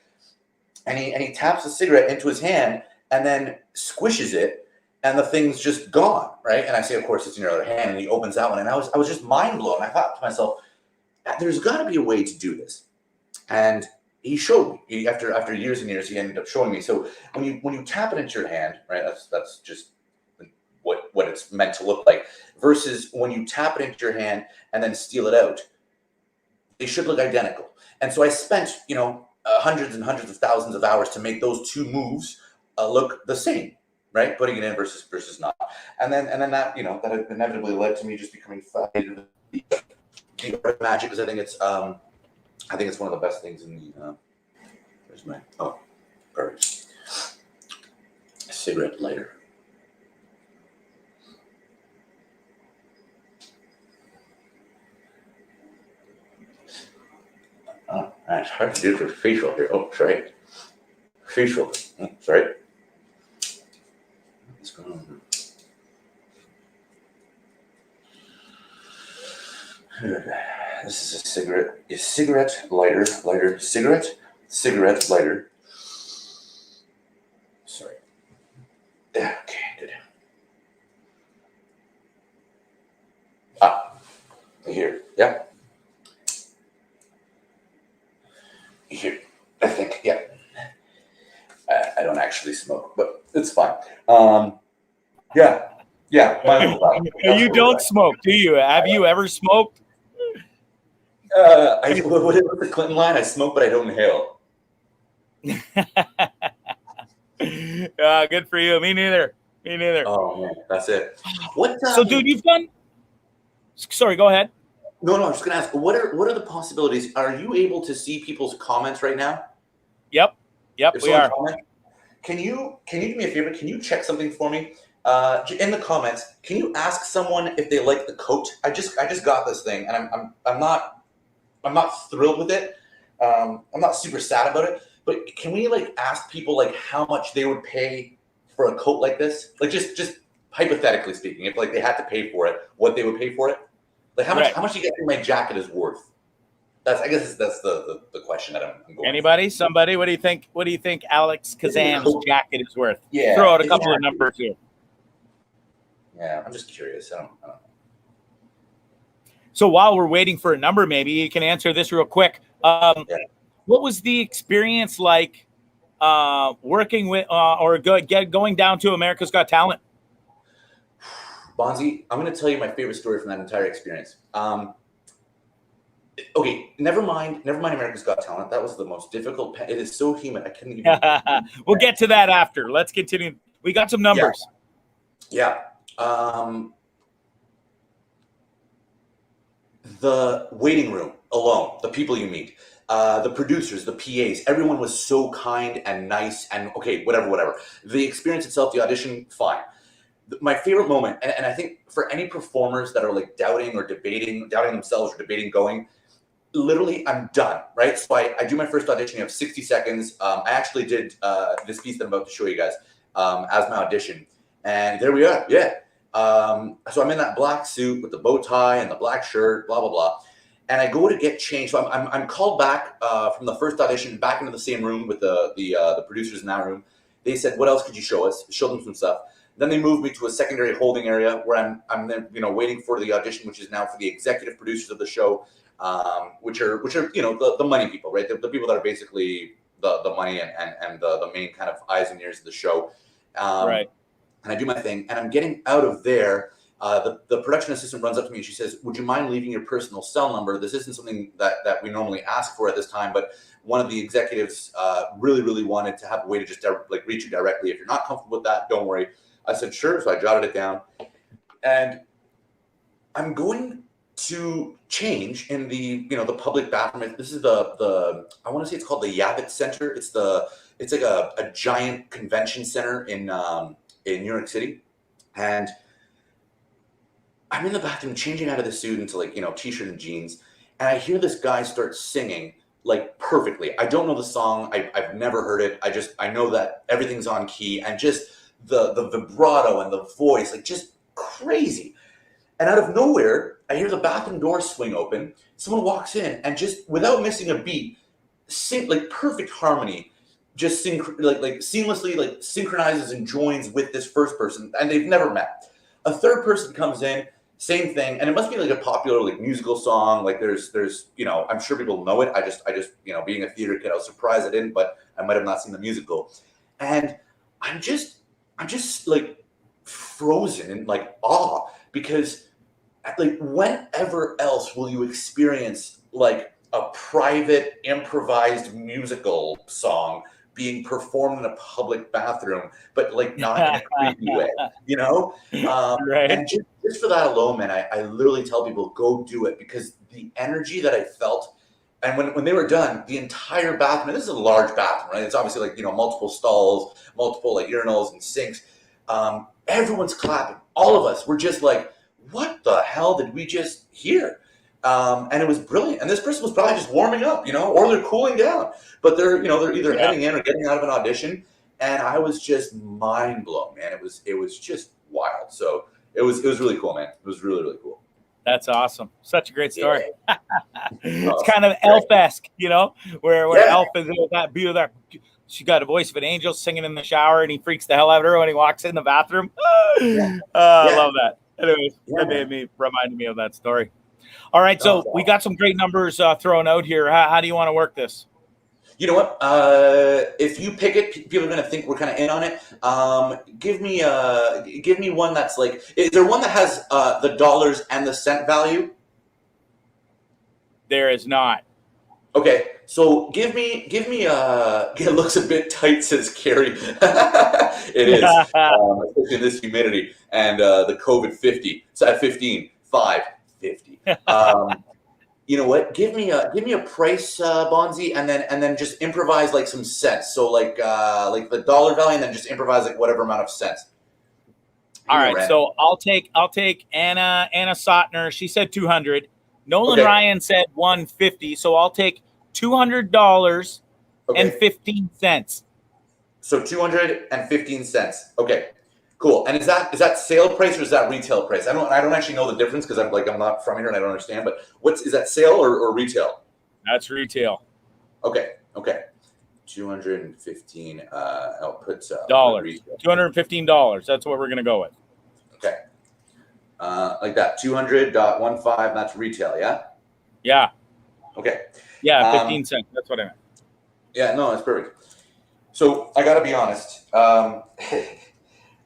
and he taps the cigarette into his hand and then squishes it, and the thing's just gone, right? And I say, of course, it's in your other hand, and he opens that one, and I was just mind blown. I thought to myself, there's got to be a way to do this, and he showed me. After years and years, he ended up showing me. So when you tap it into your hand, right? That's just what it's meant to look like. Versus when you tap it into your hand and then steal it out, they should look identical. And so I spent hundreds and hundreds of thousands of hours to make those two moves look the same, right? Putting it in versus not. And then that that inevitably led to me just becoming fascinated with magic, because I think it's one of the best things in the. Where's my perfect cigarette lighter. Oh, it's hard to do for facial here. Oh, sorry. Facial. Oh, sorry. What's going on here? This is a cigarette lighter, cigarette lighter. Sorry. Yeah, okay, good. Here, yeah. Here, I think, yeah. I don't actually smoke, but it's fine. Yeah. You don't smoke, do you? Have you ever smoked? What is the Clinton line? I smoke, but I don't inhale. Good for you. Me neither. Oh man, that's it. So, dude, you've done. Sorry, go ahead. No, I'm just gonna ask. What are the possibilities? Are you able to see people's comments right now? Yep, we are. Can you do me a favor? Can you check something for me? In the comments, can you ask someone if they like the coat? I just got this thing, and I'm not thrilled with it. I'm not super sad about it. But can we ask people how much they would pay for a coat like this? Just hypothetically speaking, if they had to pay for it, what they would pay for it? How much do you think my jacket is worth? That's the question that I'm going. Anybody? Somebody? What do you think? What do you think Alex Kazam's jacket is worth? Yeah. Throw out a couple of numbers here. Yeah, I'm just curious. I don't know. So while we're waiting for a number, maybe you can answer this real quick. What was the experience like working with going down to America's Got Talent? Bondzee, I'm going to tell you my favorite story from that entire experience. Okay, never mind America's Got Talent. That was the most difficult. It is so humid. I couldn't even. We'll get to that after. Let's continue. We got some numbers. Yeah. The waiting room alone, the people you meet, the producers, the PAs, everyone was so kind and nice and okay, whatever. The experience itself, the audition, fine. My favorite moment, and I think for any performers that are doubting themselves or debating going, literally I'm done, right? So I do my first audition. You have 60 seconds. I actually did this piece that I'm about to show you guys as my audition. And there we are. Yeah. So I'm in that black suit with the bow tie and the black shirt, blah, blah, blah. And I go to get changed. So I'm called back from the first audition back into the same room with the producers in that room. They said, what else could you show us? Show them some stuff. Then they moved me to a secondary holding area where I'm then, you know, waiting for the audition, which is now for the executive producers of the show, which are you know, the money people, right? The people that are basically the money and the main kind of eyes and ears of the show. Right. And I do my thing, and I'm getting out of there. The production assistant runs up to me and she says, "Would you mind leaving your personal cell number? This isn't something that we normally ask for at this time, but one of the executives really wanted to have a way to just reach you directly. If you're not comfortable with that, don't worry." I said, "Sure." So I jotted it down, and I'm going to change in the, you know, the public bathroom. This is the I want to say it's called the Yavit Center. It's like a giant convention center in New York City, and I'm in the bathroom changing out of the suit into, like, you know, t-shirt and jeans, and I hear this guy start singing like perfectly. I don't know the song. I've never heard it. I know that everything's on key, and just the vibrato and the voice, like, just crazy. And out of nowhere, I hear the bathroom door swing open. Someone walks in and just without missing a beat, sing like perfect harmony, just seamlessly like synchronizes and joins with this first person, and they've never met. A third person comes in, same thing, and it must be like a popular like musical song. Like there's you know, I'm sure people know it. I just you know, being a theater kid, I was surprised I didn't, but I might have not seen the musical. And I'm just like frozen in like awe, because like whenever else will you experience like a private improvised musical song being performed in a public bathroom, but like not in a creepy way, you know? Right. And just for that alone, man, I literally tell people, go do it, because the energy that I felt, and when they were done, the entire bathroom, and this is a large bathroom, right? It's obviously like, you know, multiple stalls, multiple like urinals and sinks. Everyone's clapping. All of us were just like, what the hell did we just hear? And it was brilliant. And this person was probably just warming up, you know, or they're cooling down, but they're either heading in or getting out of an audition. And I was just mind blown, man. It was just wild. So it was really cool, man. It was really cool. That's awesome. Such a great story. Yeah. It's kind of Elf-esque, you know, where Elf is with that beautiful. She got a voice of an angel singing in the shower, and he freaks the hell out of her when he walks in the bathroom. I love that. Anyways, that reminded me of that story. All right, so we got some great numbers thrown out here. How do you want to work this? You know what? If you pick it, people are going to think we're kind of in on it. Give me one that's like, is there one that has the dollars and the cent value? There is not. Okay, so give me. It looks a bit tight, says Carrie. It is, especially in this humidity and the COVID 50. It's at 15, 5, 50. You know what? Give me a price, Bondzee, and then just improvise like some cents. So like the dollar value, and then just improvise like whatever amount of cents. All right, so I'll take Anna Sotner. She said 200. Nolan Ryan said 150. So I'll take $200 and 15 cents. So 215 cents. Okay, cool. And is that sale price or is that retail price? I don't actually know the difference, because I'm not from here and I don't understand. But is that sale or retail? That's retail. Okay. 215 output dollars. $215. That's what we're gonna go with. Okay. Like that, 200.15. That's retail, yeah. Yeah. Okay. Yeah, 15 cents. That's what I meant. Yeah, no, that's perfect. So I gotta be honest. So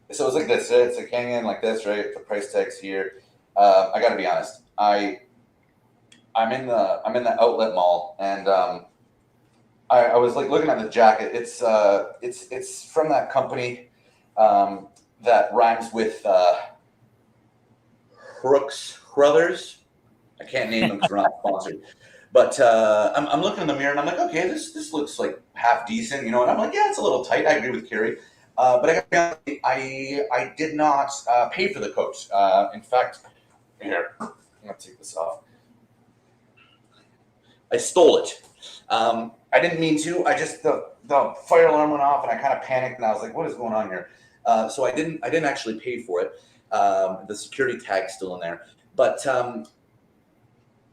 it's like this. It's like hanging in like this, right? The price tag's here. I gotta be honest. I'm in the outlet mall, and I was like looking at the jacket. It's from that company that rhymes with Brooks Brothers. I can't name them because we're not sponsored. But I'm looking in the mirror and I'm like, okay, this looks like half decent, you know. And I'm like, yeah, it's a little tight. I agree with Carrie. But I did not pay for the coat. In fact, here, I'm gonna take this off. I stole it. I didn't mean to. I just the fire alarm went off and I kind of panicked and I was like, what is going on here? So I didn't actually pay for it. The security tag's still in there, but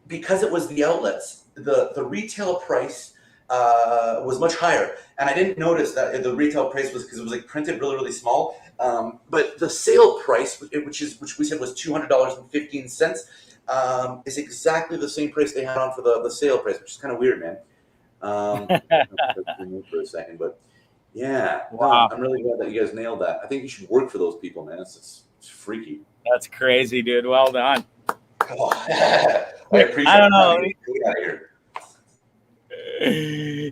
because it was the outlets, the retail price was much higher, and I didn't notice that the retail price was because it was like printed really small, But the sale price, which we said was $200.15, is exactly the same price they had on for the sale price, which is kind of weird, man. For a second, but yeah, wow. no, I'm really glad that you guys nailed that. I think you should work for those people, man. It's freaky. That's crazy, dude. Well done. Oh, I appreciate. I don't know. Here.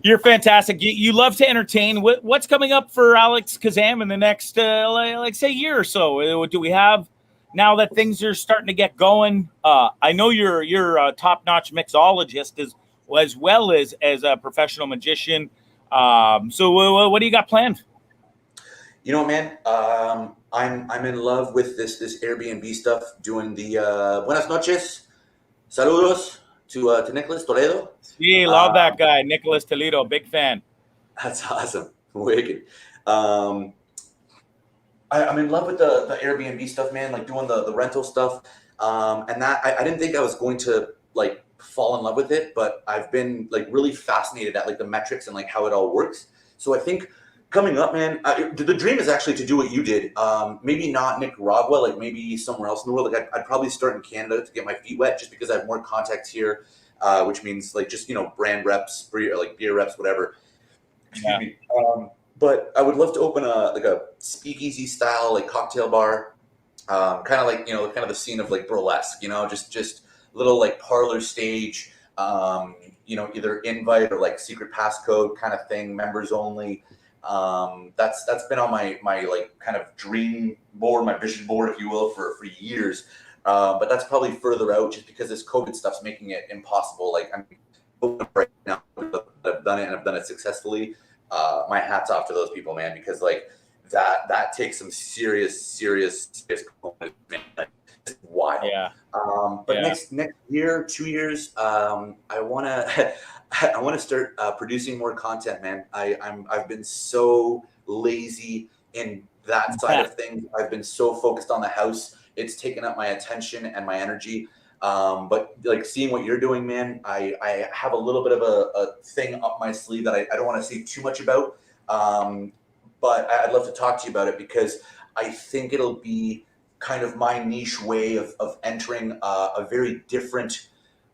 You're fantastic. You love to entertain. What's coming up for Alex Kazam in the next, like say, year or so? Do we have, now that things are starting to get going? I know you're a top-notch mixologist as well as a professional magician. So what do you got planned? You know, man, I'm in love with this Airbnb stuff. Doing the Buenas noches, saludos to Nicholas Toledo. Yeah, love that guy, Nicholas Toledo, big fan. That's awesome, wicked. I'm in love with the Airbnb stuff, man. Like doing the rental stuff, and that I didn't think I was going to like fall in love with it, but I've been like really fascinated at like the metrics and like how it all works. So I think coming up, man, the dream is actually to do what you did. Maybe not Nicaragua, like maybe somewhere else in the world. Like I'd probably start in Canada to get my feet wet, just because I have more contacts here, which means like just brand reps, beer reps, whatever. Excuse me. But I would love to open a speakeasy style like cocktail bar, kind of like kind of the scene of like burlesque, just little like parlor stage, either invite or like secret passcode kind of thing, members only. That's been on my like kind of dream board, my vision board, if you will, for years. But that's probably further out just because this COVID stuff's making it impossible. Like I'm right now, I've done it and I've done it successfully. My hat's off to those people, man, because like that takes some serious components, man. Like, it's wild. Yeah. But next year, 2 years, I wanna start producing more content, man. I've been so lazy in that side of things. I've been so focused on the house. It's taken up my attention and my energy. But like seeing what you're doing, man, I have a little bit of a thing up my sleeve that I don't want to say too much about. But I'd love to talk to you about it because I think it'll be kind of my niche way of entering a very different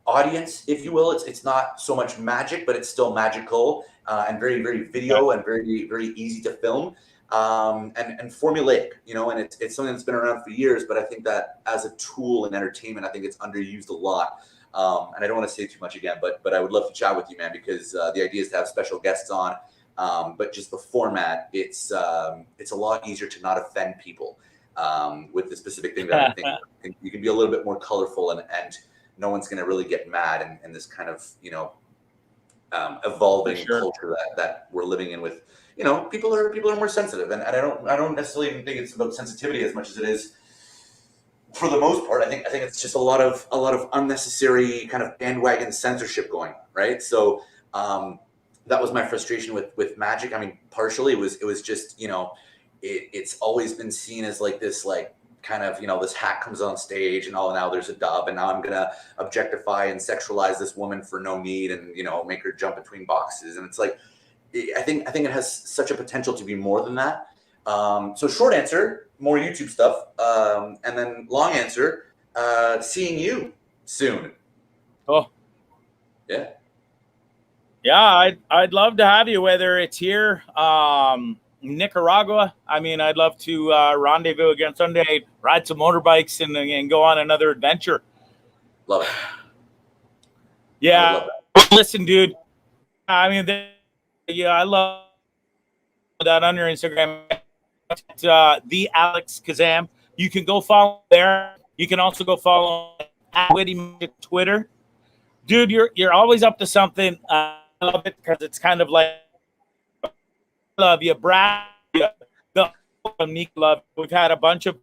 audience, if you will. It's not so much magic, but it's still magical and very, very video and very, very easy to film. And formulaic, and it's something that's been around for years, but I think that as a tool in entertainment, I think it's underused a lot. And I don't want to say too much again, but I would love to chat with you, man, because the idea is to have special guests on, but just the format, it's a lot easier to not offend people with the specific thing that I think you can be a little bit more colorful and no one's going to really get mad in this kind of, evolving culture that we're living in with. People are more sensitive, and I don't necessarily even think it's about sensitivity as much as it is, for the most part. I think it's just a lot of unnecessary kind of bandwagon censorship going, right? So that was my frustration with magic. I mean, partially it was just it's always been seen as like this like kind of this hack comes on stage and now there's a dub and now I'm gonna objectify and sexualize this woman for no need and make her jump between boxes, and it's like. I think it has such a potential to be more than that. So short answer, more YouTube stuff, and then long answer, seeing you soon. Oh, yeah. I'd love to have you, whether it's here, Nicaragua. I mean, I'd love to rendezvous again someday, ride some motorbikes and go on another adventure. Love it. Yeah. I love that. Listen, dude. I mean. I love that on your Instagram, the Alex Kazam. You can go follow there. You can also go follow at Witty Magic Twitter. Dude, you're always up to something. I love it because it's kind of like love you, Brad. The unique love. We've had a bunch of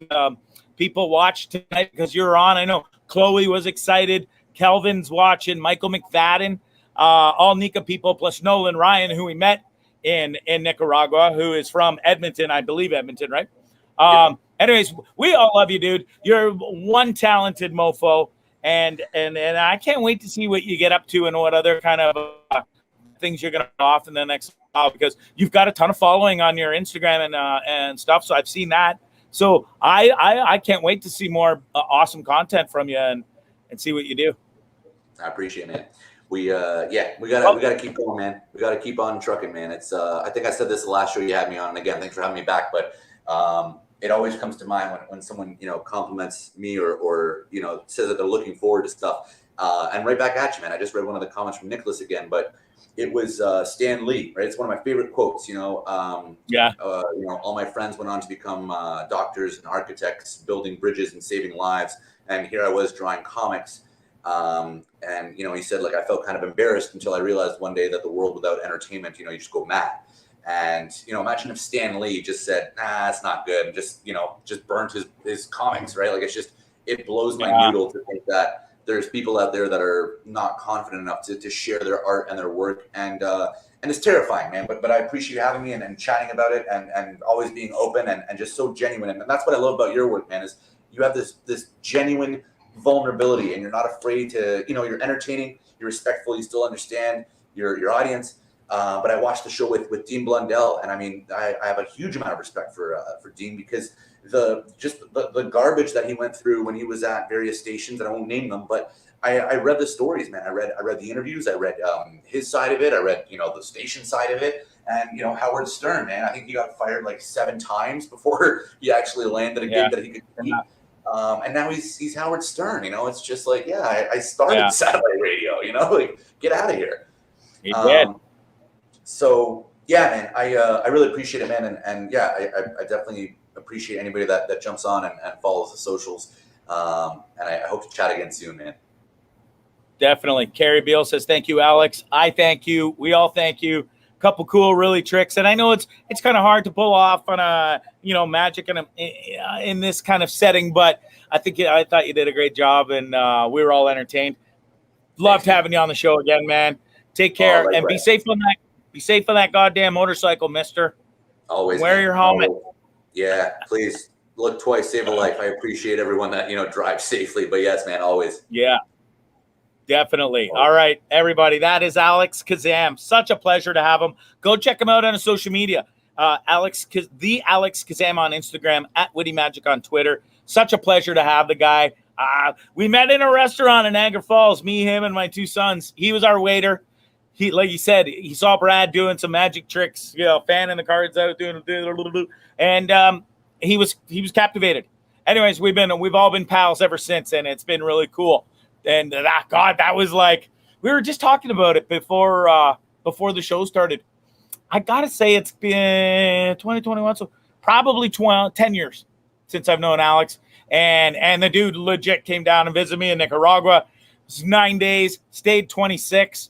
people watch tonight because you're on. I know Chloe was excited. Kelvin's watching. Michael McFadden. All Nika people plus Nolan Ryan, who we met in Nicaragua, who is from Edmonton, I believe Edmonton, right? Anyways, we all love you, dude. You're one talented mofo, and I can't wait to see what you get up to and what other kind of things you're going to off in the next while, because you've got a ton of following on your Instagram and stuff. So I've seen that. So I can't wait to see more awesome content from you and see what you do. I appreciate it, man. We gotta keep going, man. We gotta keep on trucking, man. It's I think I said this the last show you had me on, and again, thanks for having me back. But it always comes to mind when someone compliments me or says that they're looking forward to stuff. And right back at you, man. I just read one of the comments from Nicholas again, but it was Stan Lee, right? It's one of my favorite quotes. All my friends went on to become doctors and architects, building bridges and saving lives, and here I was drawing comics. And he said, like, I felt kind of embarrassed until I realized one day that the world without entertainment, you just go mad. And imagine if Stan Lee just said, nah, that's not good, and just burnt his comics, right? Like, it blows my noodle to think that there's people out there that are not confident enough to share their art and their work, and it's terrifying, man. But I appreciate you having me and chatting about it and always being open and just so genuine. And that's what I love about your work, man, is you have this genuine vulnerability, and you're not afraid to, you're entertaining, you're respectful, you still understand your audience. But I watched the show with Dean Blundell, and I mean, I have a huge amount of respect for Dean, because the garbage that he went through when he was at various stations, and I won't name them, but I read the stories, man. I read the interviews, I read his side of it, I read the station side of it, and Howard Stern, man, I think he got fired like 7 times before he actually landed a gig that he could keep. And now he's Howard Stern, it's just like, I started satellite radio, like, get out of here. He did. So man, I really appreciate it, man. And I definitely appreciate anybody that jumps on and follows the socials. And I hope to chat again soon, man. Definitely. Carrie Beal says, thank you, Alex. I thank you. We all thank you. Couple cool, really tricks. And I know it's kind of hard to pull off on a, magic in this kind of setting, but I thought you did a great job, and we were all entertained. Loved having you on the show again, man. Take care and be safe on that. Be safe on that goddamn motorcycle, mister. Always. Wear your helmet. Yeah, please look twice, save a life. I appreciate everyone that drives safely, but yes, man, always. Yeah. Definitely. All right, everybody. That is Alex Kazam. Such a pleasure to have him. Go check him out on social media. The Alex Kazam on Instagram, at Witty Magic on Twitter. Such a pleasure to have the guy. We met in a restaurant in Niagara Falls, me, him, and my 2 sons. He was our waiter. He, like you said, he saw Brad doing some magic tricks, fanning the cards out, and he was captivated. Anyways, we've all been pals ever since, and it's been really cool. And that was like, we were just talking about it before the show started. I gotta say, it's been 2021, so probably 10 years since I've known Alex. And the dude legit came down and visited me in Nicaragua. It was 9 days, stayed 26.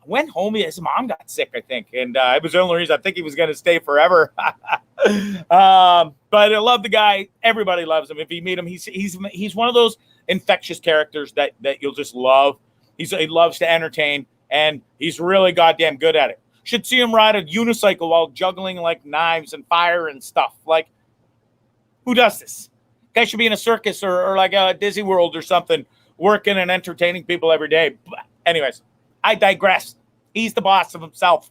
Went home. His mom got sick, I think, and it was the only reason I think he was going to stay forever. But I love the guy. Everybody loves him. If you meet him, he's one of those infectious characters that you'll just love. He loves to entertain, and he's really goddamn good at it. Should see him ride a unicycle while juggling like knives and fire and stuff. Like, who does this? Guy should be in a circus or like a Disney World or something, working and entertaining people every day. But anyways, I digress. He's the boss of himself.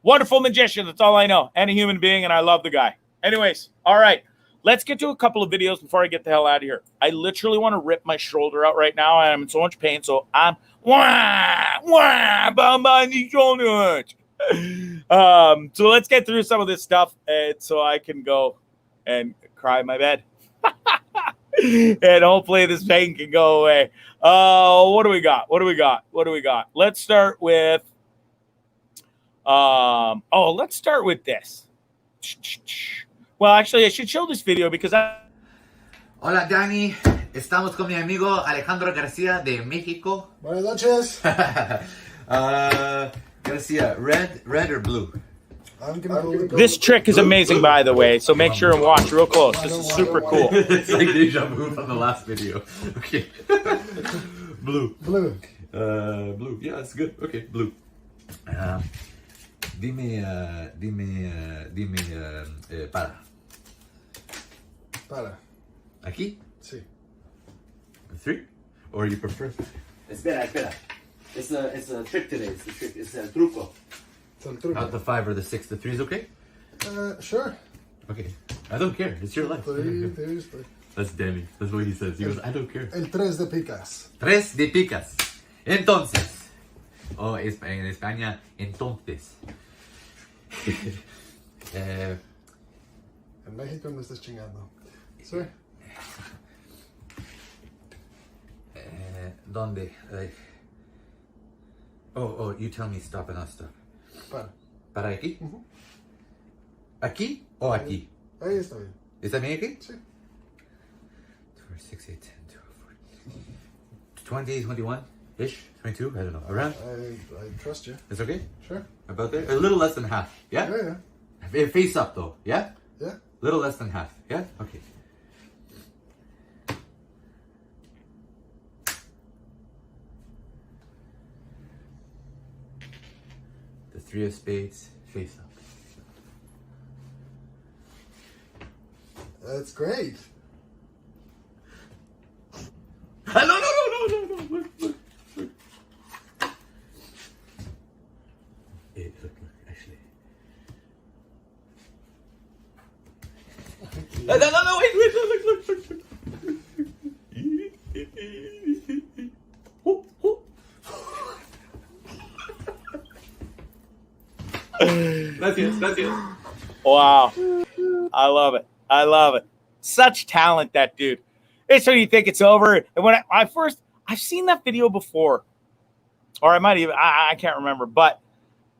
Wonderful magician. That's all I know. And a human being, and I love the guy. Anyways, all right. Let's get to a couple of videos before I get the hell out of here. I literally want to rip my shoulder out right now. I'm in so much pain, so I'm so let's get through some of this stuff, and so I can go and cry in my bed. And hopefully this pain can go away. What do we got? Let's start with let's start with this. Well, actually, I should show this video because Hola, Danny. Estamos con mi amigo Alejandro García de México. Buenas noches. García, red or blue? I'm gonna go with this trick is amazing, by the way, so make sure and watch real close. This is super cool. It's like deja vu from the last video. Okay. Blue. Blue. Blue. Yeah, that's good. Okay, blue. Dime, para. Para. Aquí? Sí. 3? Or you prefer? Espera. It's a trick today. It's a trick. It's a truco. Not the 5 or the 6. The 3 is okay? Sure. Okay. I don't care. It's your life. That's Demi. That's what he says. He goes, I don't care. El 3 de picas. 3 de picas. Entonces. Oh, en España, entonces. En México me estás chingando. Sí. ¿Dónde? Like, oh, you tell me stop and I'll stop. ¿Para aquí? ¿Aquí o aquí? Ahí está bien. ¿Está bien aquí? Sí. 4, 6, 8, 10, 12, 14. 20, 21-ish? 22? I don't know. Around? I trust you. It's okay? Sure. About there? A little less than half. Yeah? Yeah. Face up though. Yeah? Yeah. Little less than half. Yeah? Okay. The 3 of spades, face up. That's great. No. Look. Hey, look, actually. No, wait, look. That's it. Wow. I love it. Such talent, that dude. It's when you think it's over. And when I've seen that video before, or I might even, I can't remember, but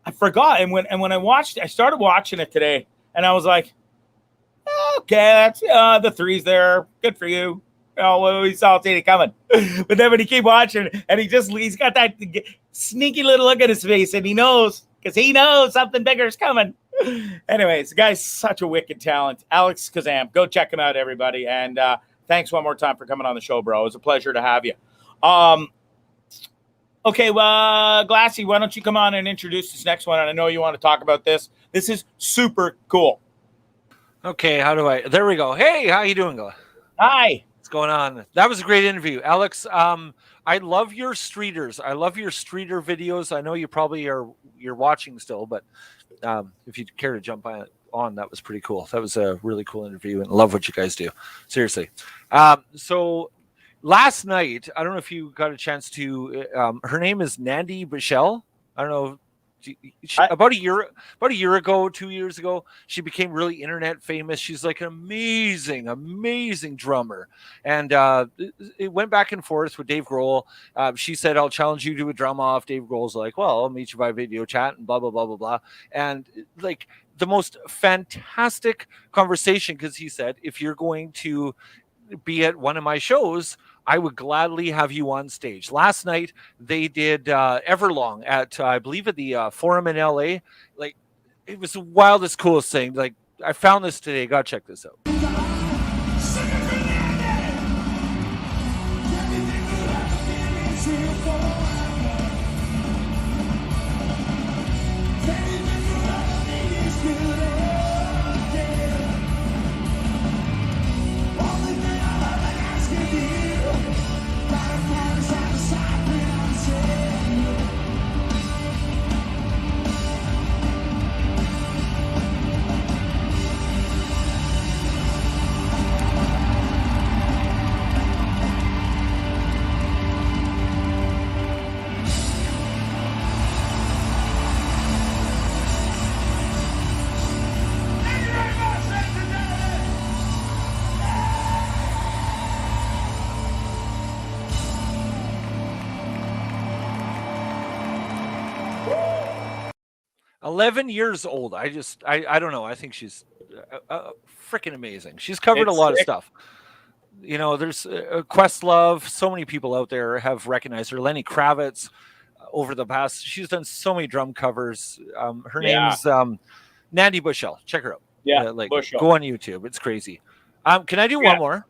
I forgot. And when I started watching it today, and I was like, okay, that's the 3's there. Good for you. Oh, we saw it coming. But then when you keep watching, and he's got that sneaky little look at his face, and he knows, because he knows something bigger is coming. Anyways, the guy's such a wicked talent. Alex Kazam. Go check him out, everybody. And thanks one more time for coming on the show, bro. It was a pleasure to have you. Okay, well, Glassy, why don't you come on and introduce this next one? And I know you want to talk about this. This is super cool. Okay, there we go. Hey, how you doing, guys? Hi. What's going on? That was a great interview. Alex, I love your streeters. I love your streeter videos. I know you probably you're watching still, but if you'd care to jump on, that was pretty cool. That was a really cool interview, and love what you guys do. Seriously. So last night, I don't know if you got a chance to, her name is Nandi Bichelle. I don't know. About a year ago, 2 years ago, she became really internet famous. She's like an amazing drummer. And it went back and forth with Dave Grohl. She said, I'll challenge you to a drum off. Dave Grohl's like, well, I'll meet you by video chat and blah, blah, blah, blah, blah. And like the most fantastic conversation, because he said, if you're going to be at one of my shows, I would gladly have you on stage. Last night, they did Everlong at, I believe, at the Forum in LA. Like, it was the wildest, coolest thing. Like, I found this today. Gotta check this out. 11 years old. I don't know. I think she's freaking amazing. She's covered a lot of stuff. You know, there's Questlove. So many people out there have recognized her. Lenny Kravitz over the past. She's done so many drum covers. Her name's Nandi Bichelle. Check her out. Yeah, go on YouTube. It's crazy. Can I do one more?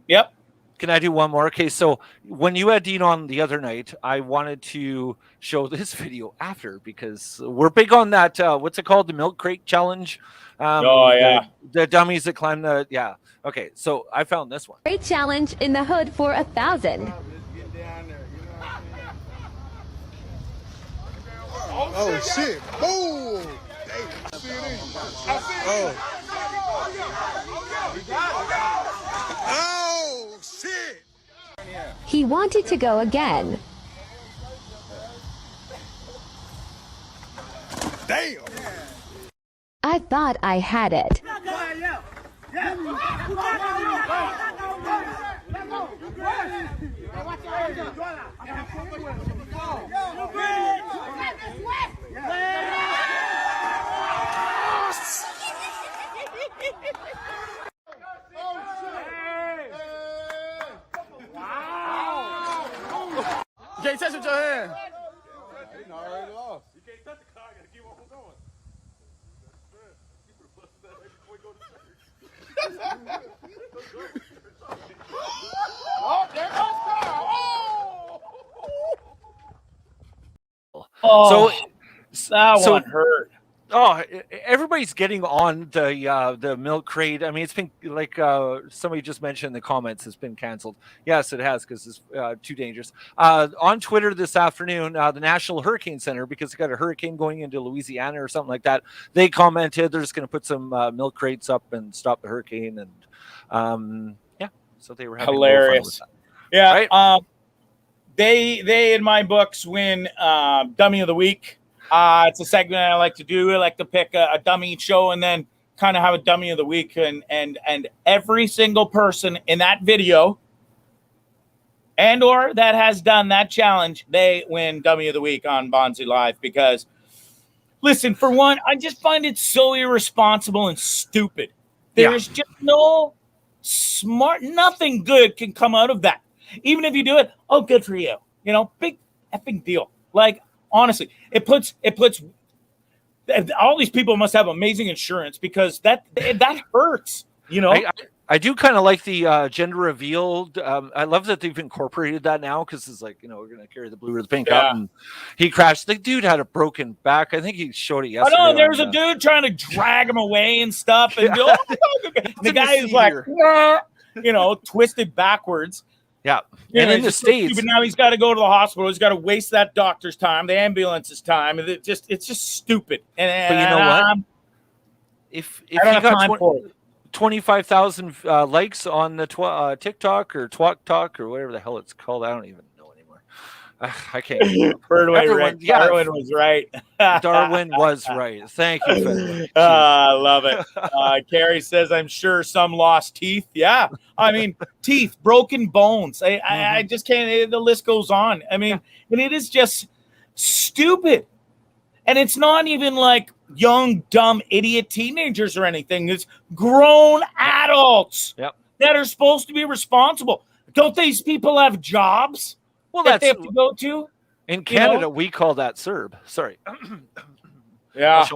Yep. Can I do one more? Okay, so when you had Dean on the other night, I wanted to show this video after because we're big on that. What's it called? The milk crate challenge. The dummies that climb the. Yeah. Okay, so I found this one. Great challenge in the hood for 1,000. Oh shit! Boom! Oh. Oh shit! He wanted to go again. Damn! I thought I had it. You can't touch with your hand. He already lost. You can't touch the car. I gotta keep on going. Oh, there goes car. Oh, So that so- one hurt. Oh, everybody's getting on the milk crate. I mean, it's been like somebody just mentioned in the comments, it's been canceled. Yes, it has, because it's too dangerous. On Twitter this afternoon, the National Hurricane Center, because they got a hurricane going into Louisiana or something like that, they commented they're just going to put some milk crates up and stop the hurricane. And yeah, so they were having Hilarious. a little fun with that. Yeah. Right? They in my books win Dummy of the Week. It's a segment I like to do. I like to pick a dummy show and then kind of have a Dummy of the Week. And every single person in that video and or that has done that challenge, they win Dummy of the Week on Bondzee Live. Because, listen, for one, I just find it so irresponsible and stupid. There's just no nothing good can come out of that. Even if you do it, oh, good for you. You know, big effing deal. Like, honestly, it puts all these people must have amazing insurance, because that hurts, you know. I do kind of like the gender revealed. I love that they've incorporated that now, because it's like, you know, we're going to carry the blue or the pink out. And he crashed. The dude had a broken back. I think he showed it yesterday. I know there's a dude trying to drag him away and stuff. And the guy is like, you know, twisted backwards. Yeah. You and know, in the States. But now he's got to go to the hospital. He's got to waste that doctor's time, the ambulance's time. It's just stupid. And but you know what? If I don't he have time got for it. 25,000 likes on the TikTok or Twok Talk or whatever the hell it's called, I don't even know anymore. I can't. Darwin was right. Darwin was right. Thank you, Fenway. I love it. Carrie says, I'm sure some lost teeth. Yeah. I mean, teeth, broken bones. I just can't. The list goes on. I mean, and it is just stupid. And it's not even like young, dumb, idiot teenagers or anything. It's grown adults that are supposed to be responsible. Don't these people have jobs? Well, that they have to go to in Canada. We call that Serb. Sorry. Yeah, I'll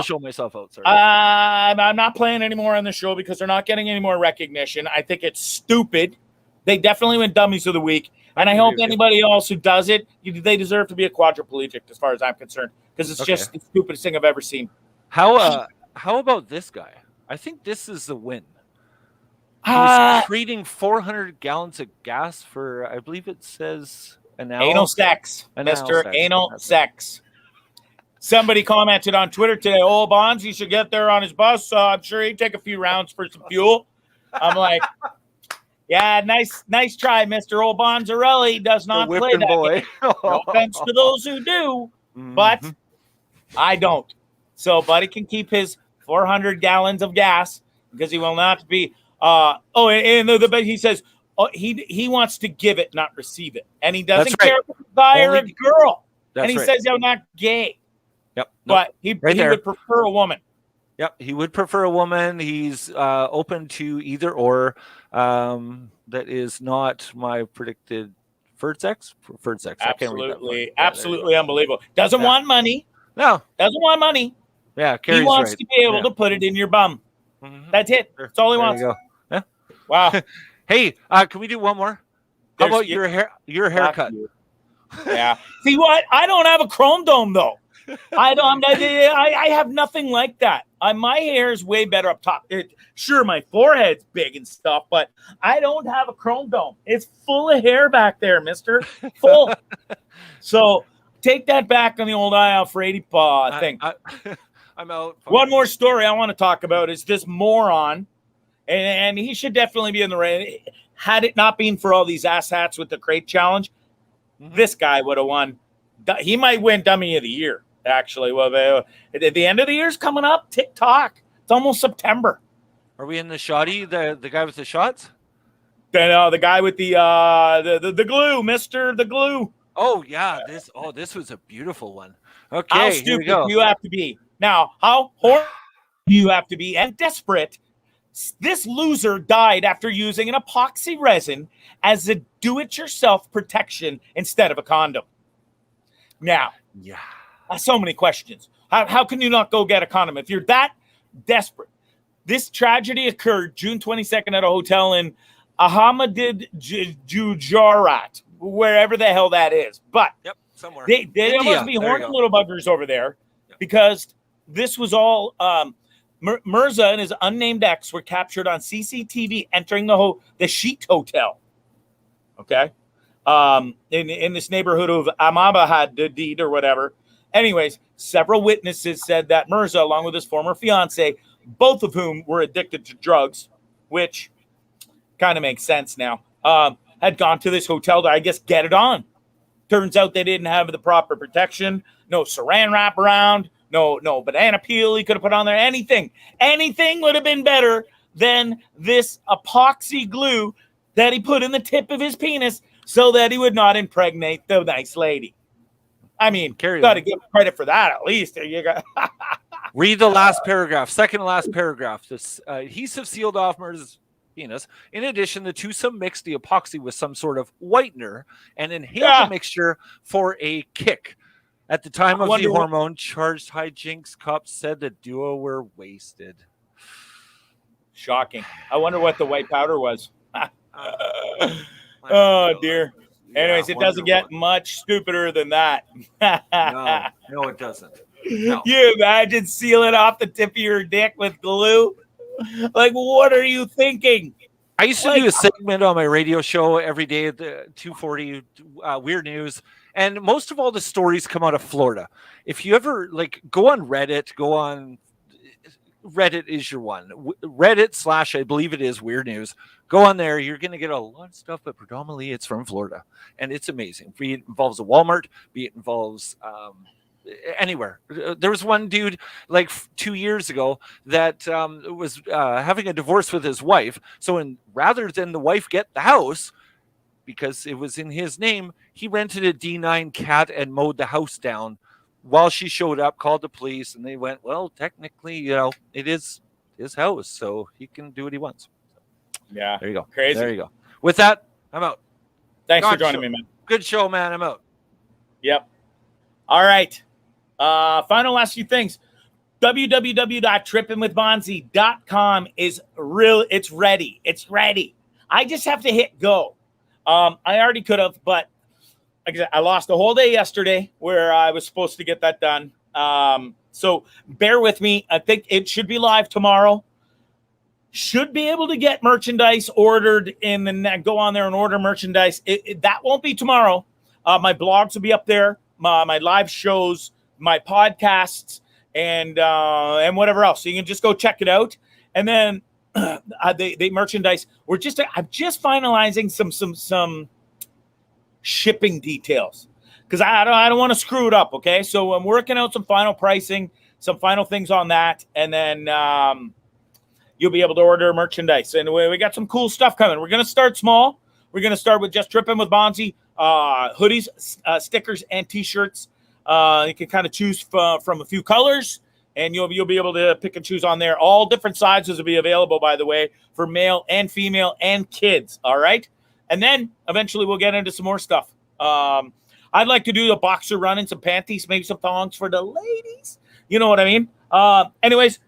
show myself out. Sorry. I'm not playing anymore on the show because they're not getting any more recognition. I think it's stupid. They definitely win Dummies of the Week, and I hope anybody else who does it, they deserve to be a quadriplegic, as far as I'm concerned, because it's just the stupidest thing I've ever seen. How about this guy? I think this is the win. He was treating 400 gallons of gas for, I believe it says, anal sex, Mr. Anal sex. Somebody commented on Twitter today, "Oh, Bonds, he should get there on his bus. I'm sure he'd take a few rounds for some fuel." I'm like, yeah, nice try, Mr. Old Bonzarelli does not play that boy. game. No offense to those who do, but I don't. So, buddy can keep his 400 gallons of gas, because he will not be. He says, he wants to give it, not receive it, and he doesn't care if it's a guy or a girl. And he says, "I'm not gay." Yep. But he would prefer a woman. Yep. He would prefer a woman. He's open to either or. That is not my predicted preferred sex. Absolutely unbelievable. Doesn't want money. No. Doesn't want money. Yeah. He wants to be able to put it in your bum. That's it. That's all he wants. There you go. Yeah. Wow. Hey, can we do one more? How about your haircut? Yeah. See what? I don't have a chrome dome though. I have nothing like that. My hair is way better up top. Sure, my forehead's big and stuff, but I don't have a chrome dome. It's full of hair back there, mister. Full. So take that back on the old eye out for 80 thing. I'm out. One more story I want to talk about is this moron, and he should definitely be in the race. Had it not been for all these asshats with the crate challenge, this guy would have won. He might win Dummy of the Year, actually. Well, at the end of the year's coming up, TikTok. It's almost September. Are we in the shoddy? The guy with the shots? The guy with the glue, Mr. The Glue. Oh yeah, this was a beautiful one. Okay, how here we stupid go. do you have to be? Now, how horrible do you have to be and desperate? This loser died after using an epoxy resin as a do-it-yourself protection instead of a condom. Now, yeah, so many questions. How can you not go get a condom if you're that desperate? This tragedy occurred June 22nd at a hotel in Ahmedabad, wherever the hell that is. But somewhere. They must be horny little buggers over there because this was all Mirza and his unnamed ex were captured on CCTV entering the Sheet Hotel. Okay. In this neighborhood of Ahmedabad or whatever. Anyways, several witnesses said that Mirza, along with his former fiance, both of whom were addicted to drugs, which kind of makes sense now, had gone to this hotel to, I guess, get it on. Turns out they didn't have the proper protection. No saran wrap around. No banana peel he could have put on there. Anything would have been better than this epoxy glue that he put in the tip of his penis so that he would not impregnate the nice lady. I mean, got to give credit for that at least. You got Read the last paragraph, second to last paragraph. This adhesive sealed off Mirza's penis. In addition, the twosome mixed the epoxy with some sort of whitener and inhaled the mixture for a kick. At the time of the hormone-charged hijinks, cops said the duo were wasted. Shocking. I wonder what the white powder was. Oh, dear. Anyways, it doesn't get much stupider than that. No, it doesn't. No. You imagine sealing off the tip of your dick with glue? Like, what are you thinking? I used to do a segment on my radio show every day at the 240 Weird News, and most of all the stories come out of Florida. If you ever go on Reddit, Reddit is your one. Reddit / I believe it is Weird News. Go on there. You're going to get a lot of stuff, but predominantly it's from Florida, and it's amazing. Be it involves a Walmart, be it involves anywhere. There was one dude 2 years ago that was having a divorce with his wife. So rather than the wife get the house because it was in his name, he rented a D9 cat and mowed the house down while she showed up, called the police, and they went, well, technically, it is his house, so he can do what he wants. Yeah. There you go. Crazy. There you go. With that, I'm out. Thanks for joining me, man. Good show, man. I'm out. Yep. All right. Final last few things. www.trippinwithbondzee.com is it's ready. It's ready. I just have to hit go. I already could have, but like I said, I lost a whole day yesterday where I was supposed to get that done. So bear with me. I think it should be live tomorrow. Should be able to get merchandise ordered go on there and order merchandise. That won't be tomorrow. My blogs will be up there. My live shows, my podcasts, and whatever else. So you can just go check it out. And then the merchandise. I'm just finalizing some shipping details because I don't want to screw it up. Okay, so I'm working out some final pricing, some final things on that, and then you'll be able to order merchandise. And we got some cool stuff coming. We're gonna start small. We're gonna start with just Trippin with Bondzee, hoodies, stickers, and T-shirts. You can kind of choose from a few colors, and you'll be able to pick and choose on there. All different sizes will be available, by the way, for male and female and kids. All right, and then eventually we'll get into some more stuff. I'd like to do a boxer run and some panties, maybe some thongs for the ladies. You know what I mean? Anyways,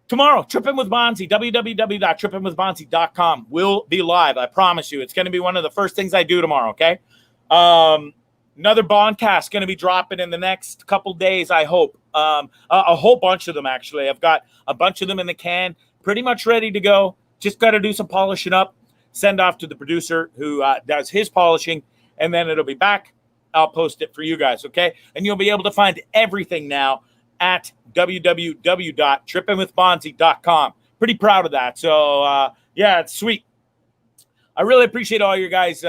tomorrow, Trippin with Bondzee, www.trippinwithbondzee.com will be live. I promise you. It's going to be one of the first things I do tomorrow, okay? Another Bondcast going to be dropping in the next couple days, I hope. A whole bunch of them, actually. I've got a bunch of them in the can, pretty much ready to go. Just got to do some polishing up, send off to the producer who does his polishing, and then it'll be back. I'll post it for you guys, okay? And you'll be able to find everything now at www.trippinwithbondzee.com. Pretty proud of that. So, yeah, it's sweet. I really appreciate all your guys'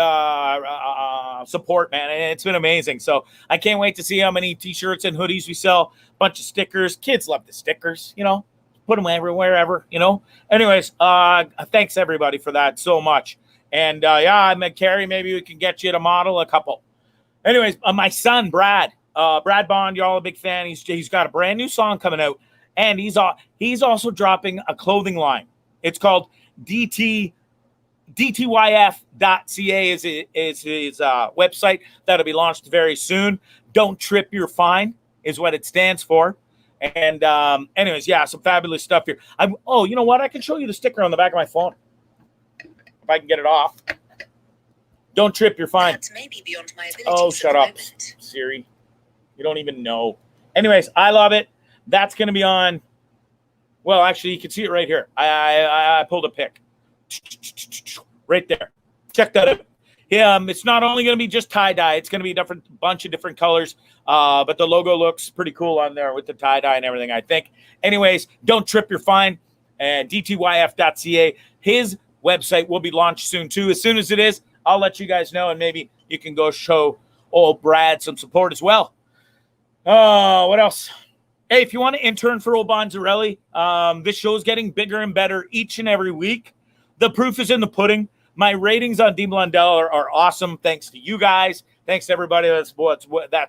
support, man. It's been amazing. So I can't wait to see how many T-shirts and hoodies we sell. Bunch of stickers. Kids love the stickers, you know. Put them everywhere, ever, you know. Anyways, thanks everybody for that so much. And yeah, I met Carrie. Maybe we can get you to model a couple. Anyways, my son Brad Bond, y'all a big fan. He's got a brand new song coming out, and he's also dropping a clothing line. It's called DTYF.ca is his website that'll be launched very soon. Don't Trip, You're Fine is what it stands for. And anyways, yeah, some fabulous stuff here. Oh, you know what? I can show you the sticker on the back of my phone if I can get it off. Don't trip, you're fine. Oh, shut up, Siri. You don't even know. Anyways, I love it. That's going to be on. Well, actually, you can see it right here. I pulled a pic. Right there. Check that out. It's not only going to be just tie-dye. It's going to be a bunch of different colors. But the logo looks pretty cool on there with the tie-dye and everything, I think. Anyways, Don't Trip, You're Fine. And DTYF.ca. His website will be launched soon, too. As soon as it is, I'll let you guys know, and maybe you can go show old Brad some support as well. What else? Hey, if you want to intern for old Bonzarelli, this show is getting bigger and better each and every week. The proof is in the pudding. My ratings on Dean Blundell are awesome, thanks to you guys. Thanks to everybody that's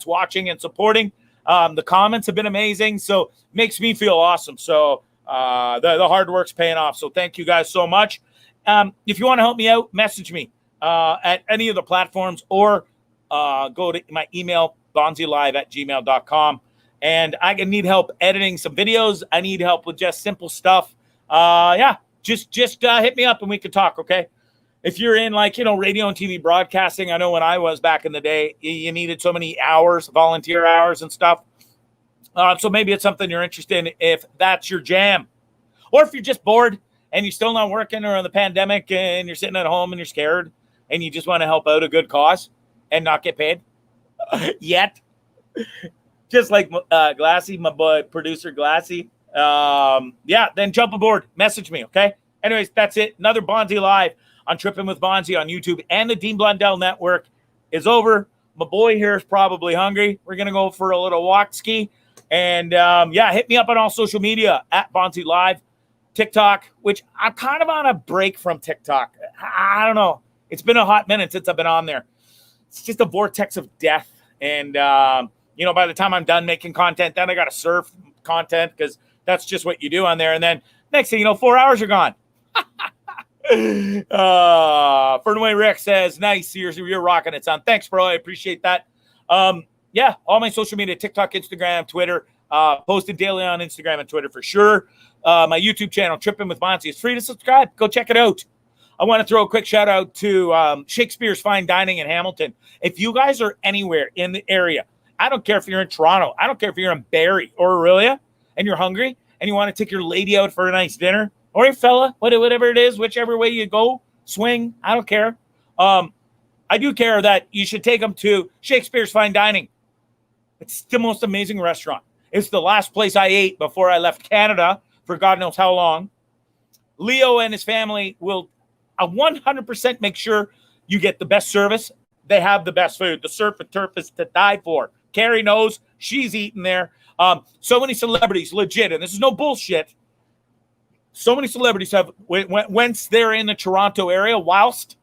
watching and supporting. The comments have been amazing, so makes me feel awesome. So the hard work's paying off. So thank you guys so much. If you want to help me out, message me at any of the platforms, or go to my email, bondzielive@gmail.com. And I need help editing some videos. I need help with just simple stuff. Yeah, just hit me up and we can talk, okay? If you're in, like, you know, radio and TV broadcasting, I know when I was back in the day, you needed so many hours, volunteer hours and stuff. So maybe it's something you're interested in if that's your jam. Or if you're just bored and you're still not working, or in the pandemic and you're sitting at home and you're scared and you just want to help out a good cause and not get paid yet. Just like Glassy, my boy, producer Glassy. Yeah, then jump aboard. Message me, okay? Anyways, that's it. Another Bondzee Live on Trippin With Bondzee on YouTube and the Dean Blundell Network is over. My boy here is probably hungry. We're going to go for a little walk ski. And, yeah, hit me up on all social media at Bondzee Live. TikTok, which I'm kind of on a break from TikTok. I don't know. It's been a hot minute since I've been on there. It's just a vortex of death. And, you know, by the time I'm done making content, then I got to surf content, because that's just what you do on there. And then next thing you know, 4 hours are gone. Fernway Rick says, nice. You're rocking it, son. Thanks, bro. I appreciate that. Yeah, all my social media, TikTok, Instagram, Twitter, posted daily on Instagram and Twitter for sure. My YouTube channel, Trippin With Bondzee, is free to subscribe. Go check it out. I want to throw a quick shout out to Shakespeare's Fine Dining in Hamilton. If you guys are anywhere in the area, I don't care if you're in Toronto, I don't care if you're in Barrie or Aurelia and you're hungry and you want to take your lady out for a nice dinner, or your fella, whatever it is, whichever way you go, swing, I don't care. I do care that you should take them to Shakespeare's Fine Dining. It's the most amazing restaurant. It's the last place I ate before I left Canada for God knows how long. Leo and his family will 100% make sure you get the best service. They have the best food. The surf and turf is to die for. Carrie knows. She's eating there. So many celebrities, legit, and this is no bullshit. So many celebrities have, once they're in the Toronto area, whilst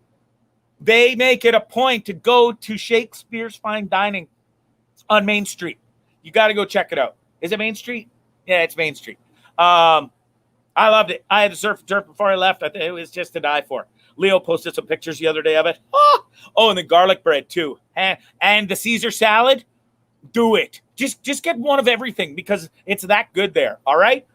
they make it a point to go to Shakespeare's Fine Dining on Main Street. You got to go check it out. Is it Main Street? Yeah, it's Main Street. I loved it. I had to surf and turf before I left. I think it was just to die for. Leo posted some pictures the other day of it. Oh, and the garlic bread too. And the Caesar salad. Do it. Just get one of everything, because it's that good there. All right.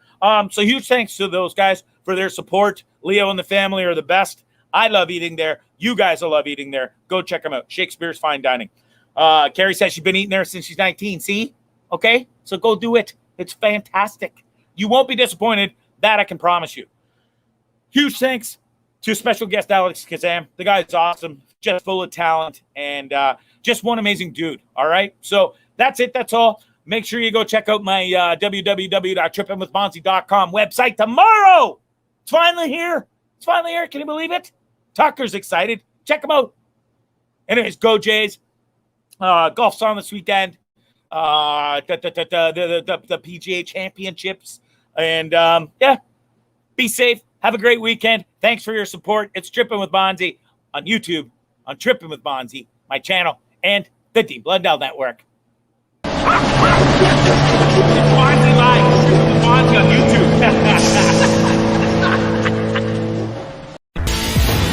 So huge thanks to those guys for their support. Leo and the family are the best. I love eating there. You guys will love eating there. Go check them out. Shakespeare's Fine Dining. Carrie says she's been eating there since she's 19. See? Okay? So go do it. It's fantastic. You won't be disappointed. That I can promise you. Huge thanks to special guest Alex Kazam. The guy is awesome. just full of talent, and just one amazing dude. All right. So that's it. That's all. Make sure you go check out my www.trippinwithbondzee.com website tomorrow. It's finally here. It's finally here. Can you believe it? Tucker's excited. Check him out. Anyways, go Jays. Golf's on this weekend. The PGA Championships. And yeah, be safe. Have a great weekend. Thanks for your support. It's Trippin with Bondzee on YouTube, on Trippin with Bondzee, my channel, and the Dean Blundell Network.